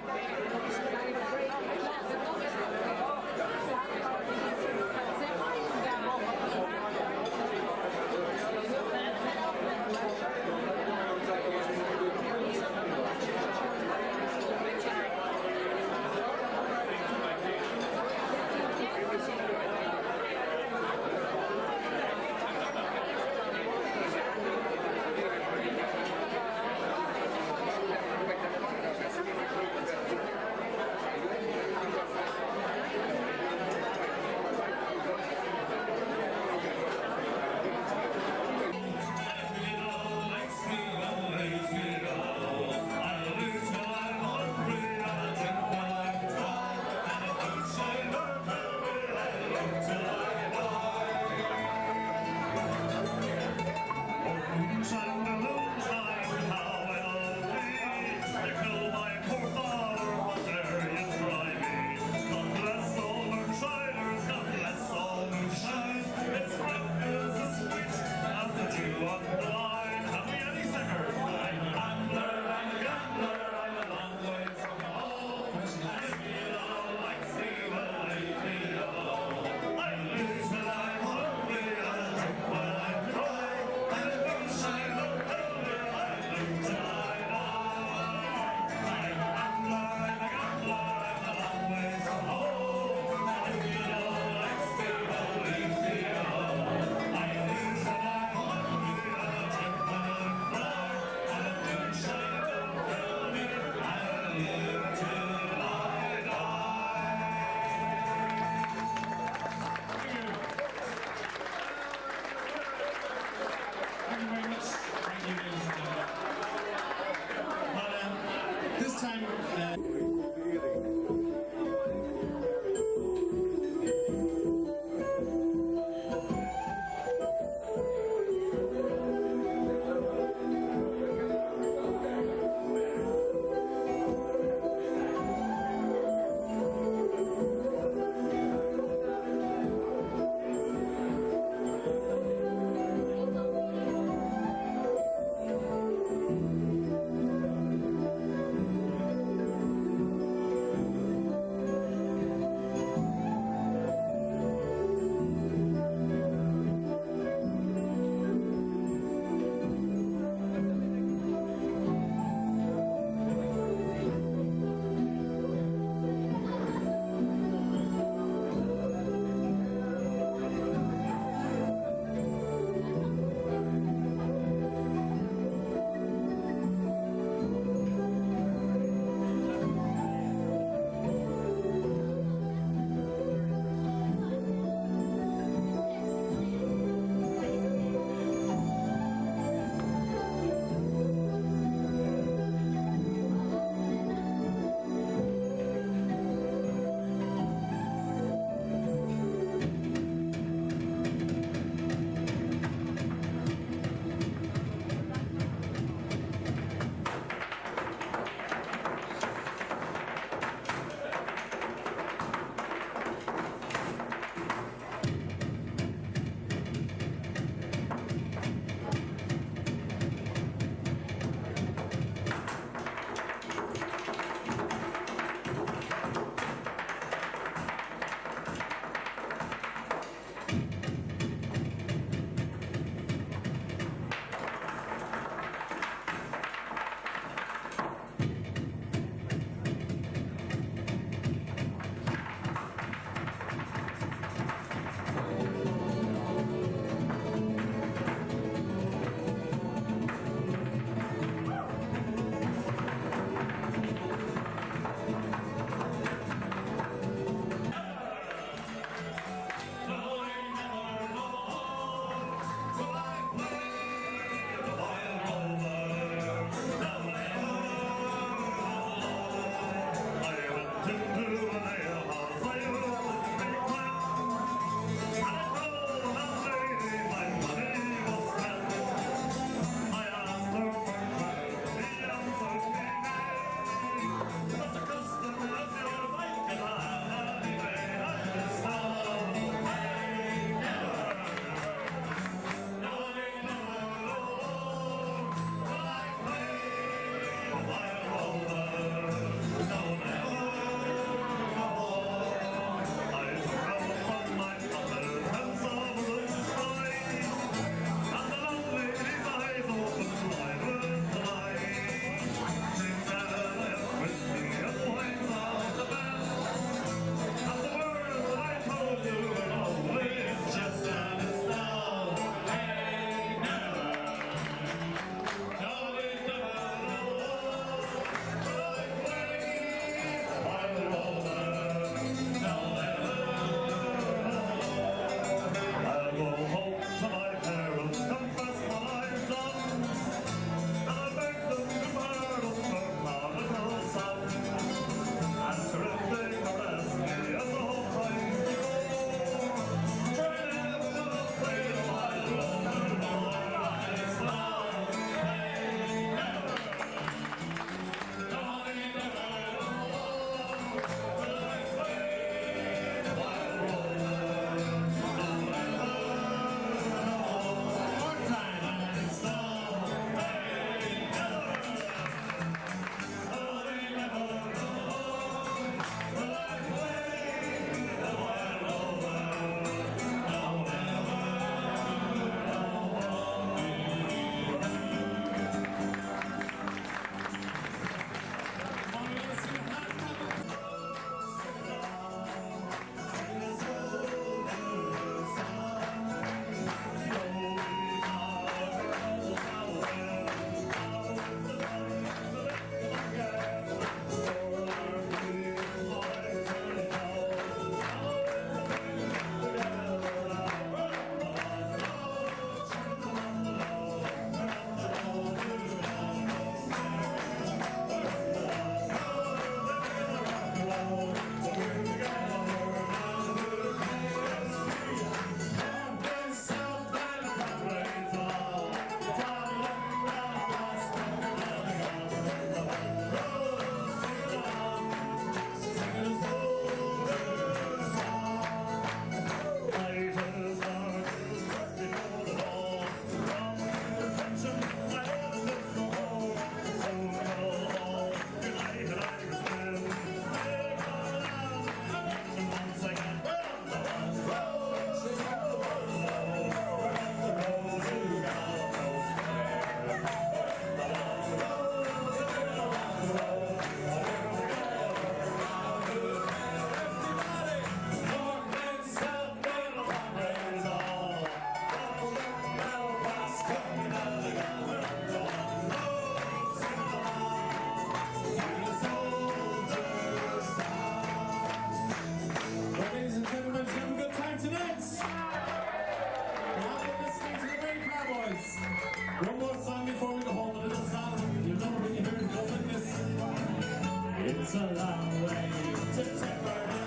It's a long way to Tipperary.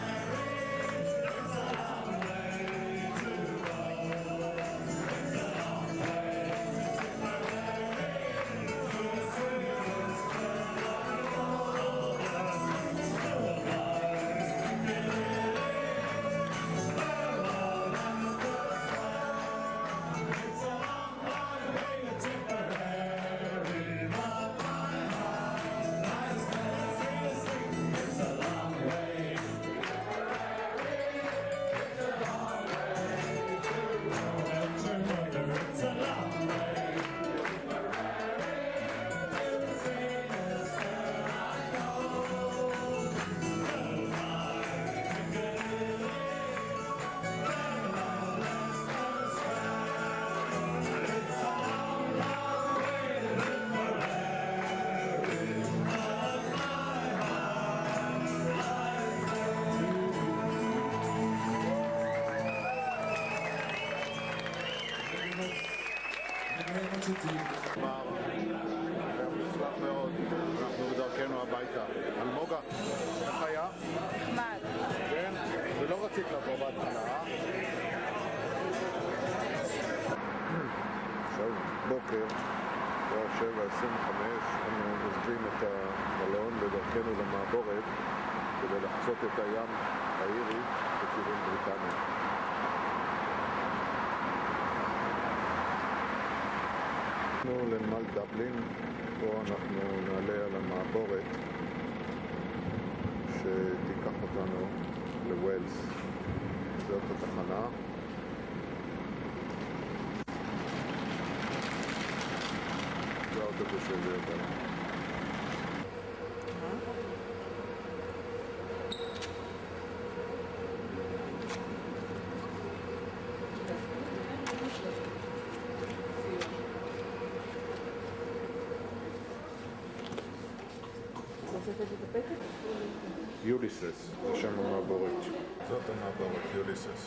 It's a long way to go. It's a long way to Tipperary. The sweetest of all the still alive. It's a long, long way to Tipperary. But my heart lies there seriously. It's a long way. It's a long way to Belgium, mother. It's a long way. The sweetest girl I know. מוצלח מאוד, אנחנו בדרכנו הביתה. אלמוגה, איך היה? נחמד. כן? ולא רצית לבוא בהתחלה, עכשיו בוקר, כבר 7:25, אנחנו עוזבים את המלון בדרכנו למעבורת כדי לחצות את הים האירי בכיוון בריטניה. אנחנו לנמל דבלין, פה אנחנו נעלה על המעבורת שתיקח אותנו לווילס. זאת התחנה. זה האוטובוס שהביא אותנו. יוליסס, זה שם המעבורת. זאת המעבורת, יוליסס.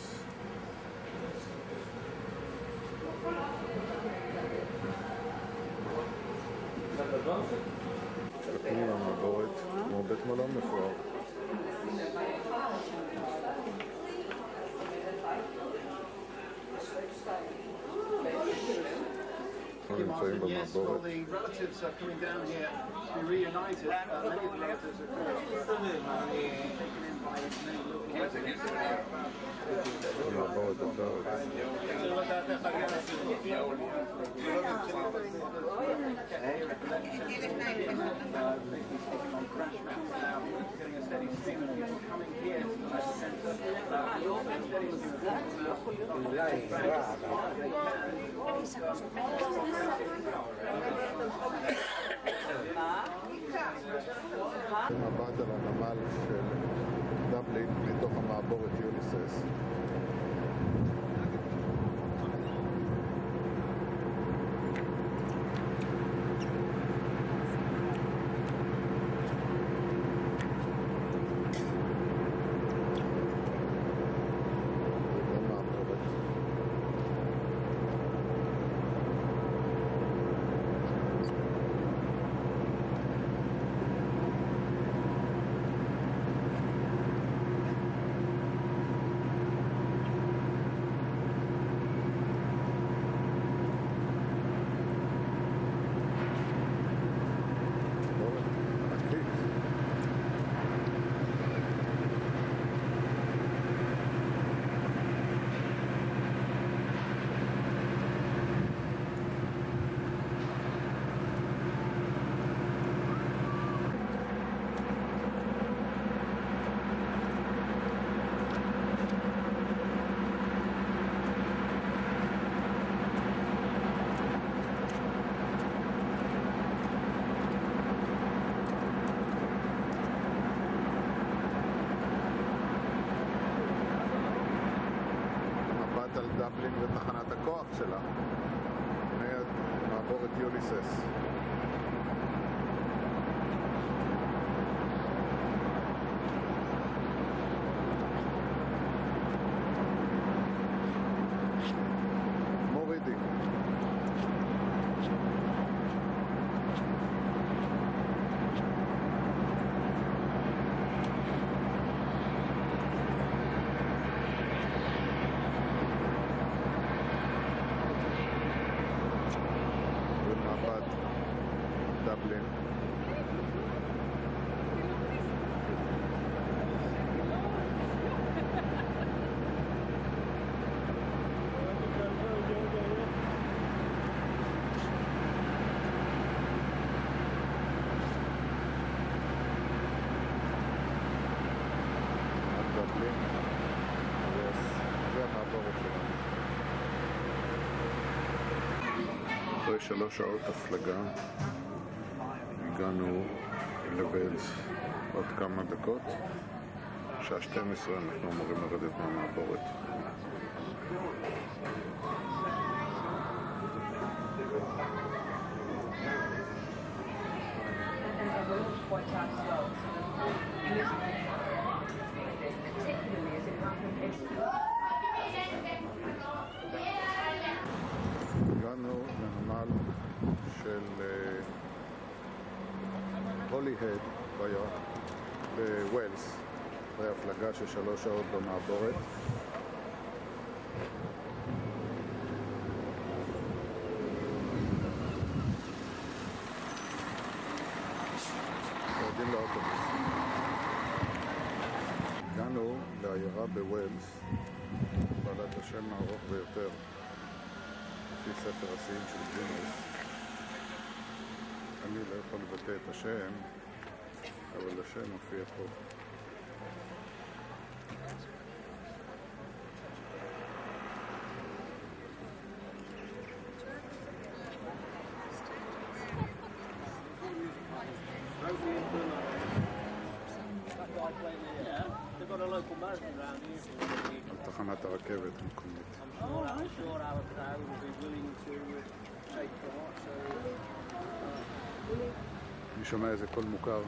תקנו למעבורת כמו בית מלון מפואר. אנחנו נמצאים במעבורת. המעבורת עוברת. מבט על הנמל של דבלין מתוך המעבורת יוליסס. על דבלין ותחנת הכוח שלה, מעבורת יוליסס. מורידים. אחרי 3 שעות הפלגה הגענו לווילס עוד כמה דקות. שעה 12 אנחנו אמורים לרדת מהמעבורת. הגענו לנמל של הולי-הד בווילס, אחרי הפלגה של 3 שעות במעבורת. יורדים לאוטובוס. הגענו לעיירה בווילס, בעלת השם הארוך ביותר לפי ספר השיאים של גינס. אני לא יכול לבטא את השם, אבל השם מופיע פה. תחנת הרכבת המקומית. אני שומע איזה קול מוכר.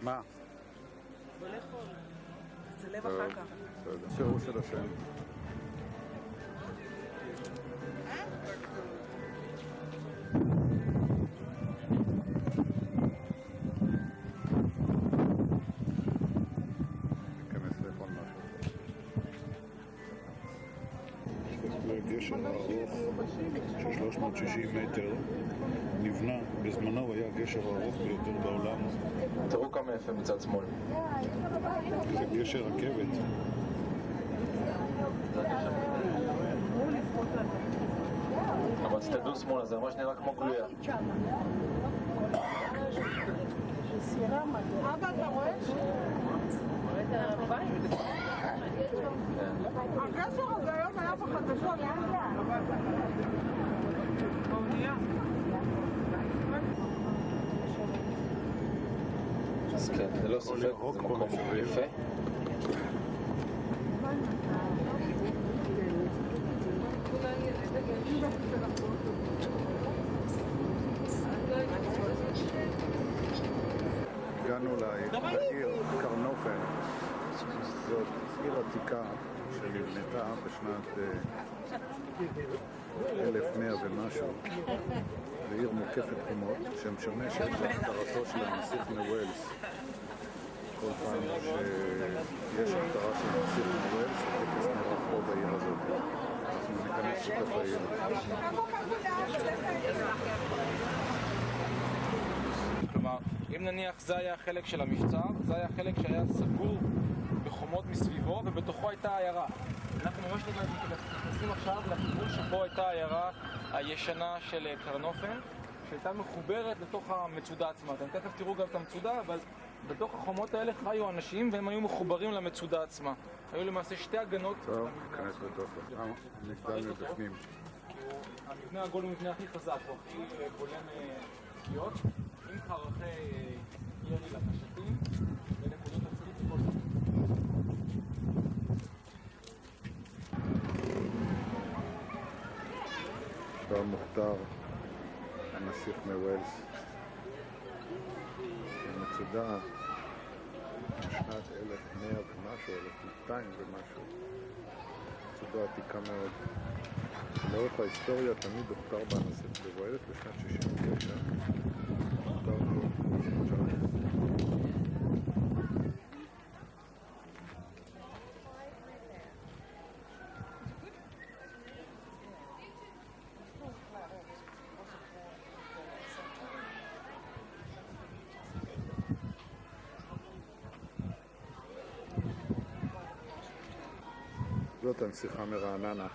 מה? תצלב אחר כך. בסדר. שירו של השם. גשר הארוך של 360 מטר נבנה, בזמנו הוא היה הגשר הארוך ביותר בעולם. תראו כמה יפה מצד שמאל. זה גשר רכבת. אבל תדעו שמאלה, זה ממש נראה כמו גלויה. אבא, אתה רואה? הגשר הזה היום היה בחדשות. אז כן, זה לא ספק, זה מקום יפה. הגענו לעיר קרנופן. זאת עיר עתיקה שנבנתה בשנת 1100 ומשהו. זו עיר מוקפת חומות שמשמשת להכתרתו של הנסיך מווילס. כל פעם שיש הכתרה של הנסיך מווילס, הטקס נערך פה בעיר הזאת. אנחנו ניכנס לתוך העיר. כלומר, אם נניח זה היה החלק של המבצר, זה היה חלק שהיה סגור בחומות מסביבו ובתוכו הייתה העיירה. אנחנו ממש נכנסים עכשיו לכיוון שבו הייתה העיירה הישנה של קרנופן, שהייתה מחוברת לתוך המצודה עצמה. אתם תכף תראו גם את המצודה, אבל בתוך החומות האלה חיו אנשים והם היו מחוברים למצודה עצמה. היו למעשה 2 הגנות. טוב, ניכנס בתוכו. נפגע מבפנים. המבנה העגול הוא המבנה הכי חזק, הוא הכי בולם פגיעות, עם חרכי ירי לקשתים ונקודות הצליף וכל זה. שטר מוכתר, הנסיך מווילס, במצודה בשנת 1100 ומשהו, 1200 ומשהו. מצודה עתיקה מאוד. לאורך ההיסטוריה תמיד הוכתר בנסיך בווילס בשנת 69. הוכתר בו זאת הנסיכה מרעננה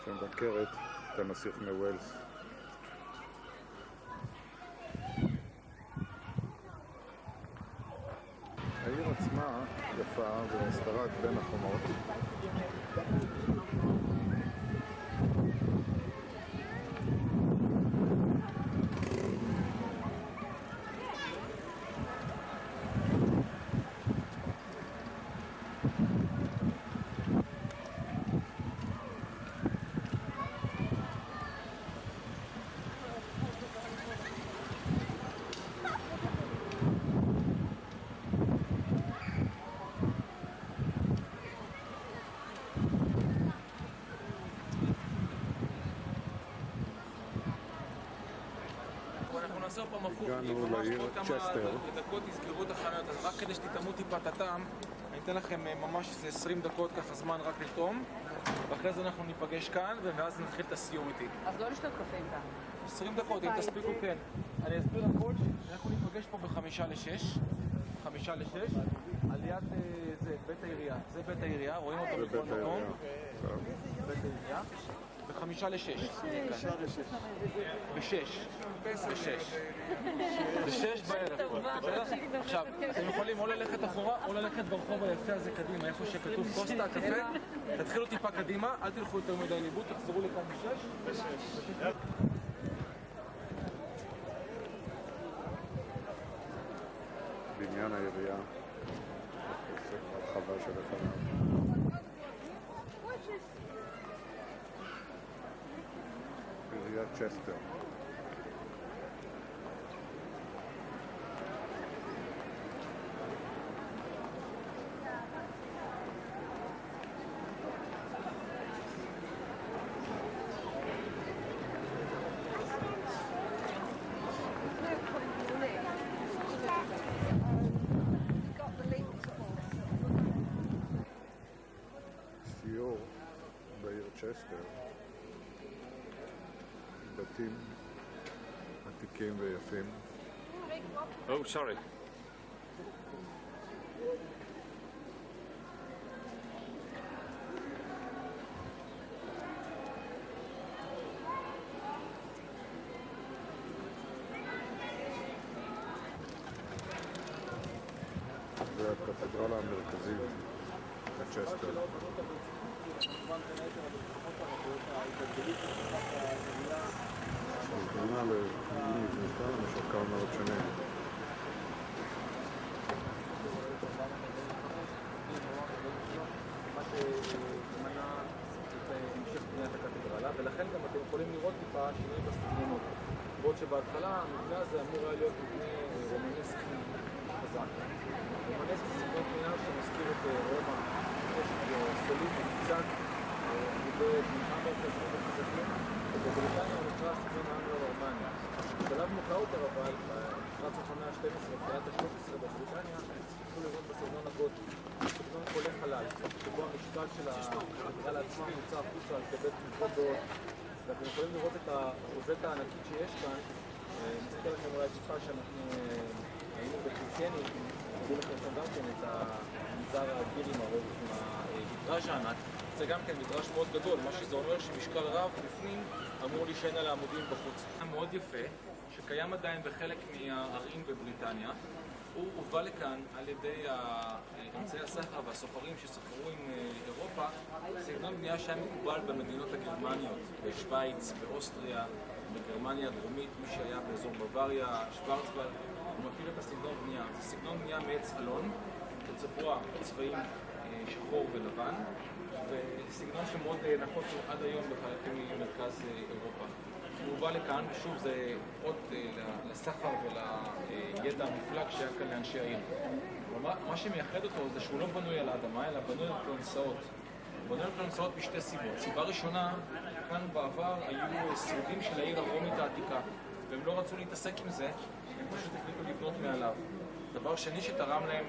שמבקרת את הנסיך מווילס. העיר עצמה יפה ומשתרעת בין החומות. אנחנו נעשה עוד פעם הפוך. הגענו ממש לעיר בעוד כמה צ'סטר. דקות תסגרו את החנויות, אז רק כדי שתטעמו טיפה את הטעם, אני אתן לכם ממש איזה 20 דקות ככה זמן רק לטעום, ואחרי זה אנחנו ניפגש כאן, ואז נתחיל את הסיור איתי. אז לא לשתות קפה איתה. 20 דקות, אם תספיקו, כן. אני אסביר הכל, אנחנו ניפגש פה ב5:55, 5:56, על יד זה, בית העירייה. זה בית העירייה, רואים אותו בכל מקום. בית העירייה. ב5:06. ב6 בערב. עכשיו, אתם יכולים או ללכת אחורה או ללכת ברחוב היפה הזה קדימה, איפה שכתוב קוסטה, קפה. תתחילו טיפה קדימה, אל תלכו יותר מדי לאיבוד, תחזרו לכאן ב6. בניין העירייה, זה הרחבה של לפניו. עיריית צ'סטר. סיור בעיר צ'סטר, בתים עתיקים ויפים. Oh, sorry. זה הקתדרלה המרכזית בצ'סטר. שהוזמנה לעיר נבנתה במשך כמה מאות שנים. ולכן גם אתם יכולים לראות טיפה שינוי בסגנונות. בעוד שבהתחלה המבנה הזה אמור היה להיות מבנה רומנסקי חזק. רומנסקי זה סגנון בנייה שמזכיר את רומא, סולידי, קצת, בנייה מרכזית וחזקים, ובבריטניה הוא נקרא סגנון האנגלו-רומניה. בשלב מאוחר יותר אבל, לקראת סוף המאה ה-12 ותחילת ה-13 בבריטניה, תוכלו לראות בסגנון הגותי, סגנון חולה חלל, שבו המשקל של הקתדרלה עצמה נמצא החוצה על גבי תמיכות. ואתם יכולים לראות את הרוזטה הענקית שיש כאן. נציג לכם אולי טיפה שאנחנו היינו בקריסייני, נגיד לכם גם כן את המנזר האדיר עם הוויטראז' הענק. זה גם כן ויטראז' מאוד גדול, מה שזה אומר שמשקל רב בפנים אמור להישען על העמודים בחוץ. מאוד יפה, שקיים עדיין בחלק מהערים בבריטניה. הוא הובא לכאן על ידי אמצעי הסחר והסוחרים שסחרו עם אירופה, סגנון בנייה שהיה מקובל במדינות הגרמניות, בשוויץ, באוסטריה, בגרמניה הדרומית, מי שהיה באזור בוואריה, שוורצוולד, הוא מכיר את הסגנון בנייה. זה סגנון בנייה מעץ אלון, בצבוע צבעים שחור ולבן, וסגנון שמאוד נפוץ עד היום בחלקים ממרכז אירופה. הוא הובא לכאן, ושוב זה עוד לסחר ולידע המופלג שהיה כאן לאנשי העיר. מה שמייחד אותו זה שהוא לא בנוי על האדמה, אלא בנוי על פלנסאות. בנוי על פלנסאות בשתי סיבות. סיבה ראשונה, כאן בעבר היו שרידים של העיר הרומית העתיקה, והם לא רצו להתעסק עם זה, הם פשוט החליטו לבנות מעליו. דבר שני שתרם להם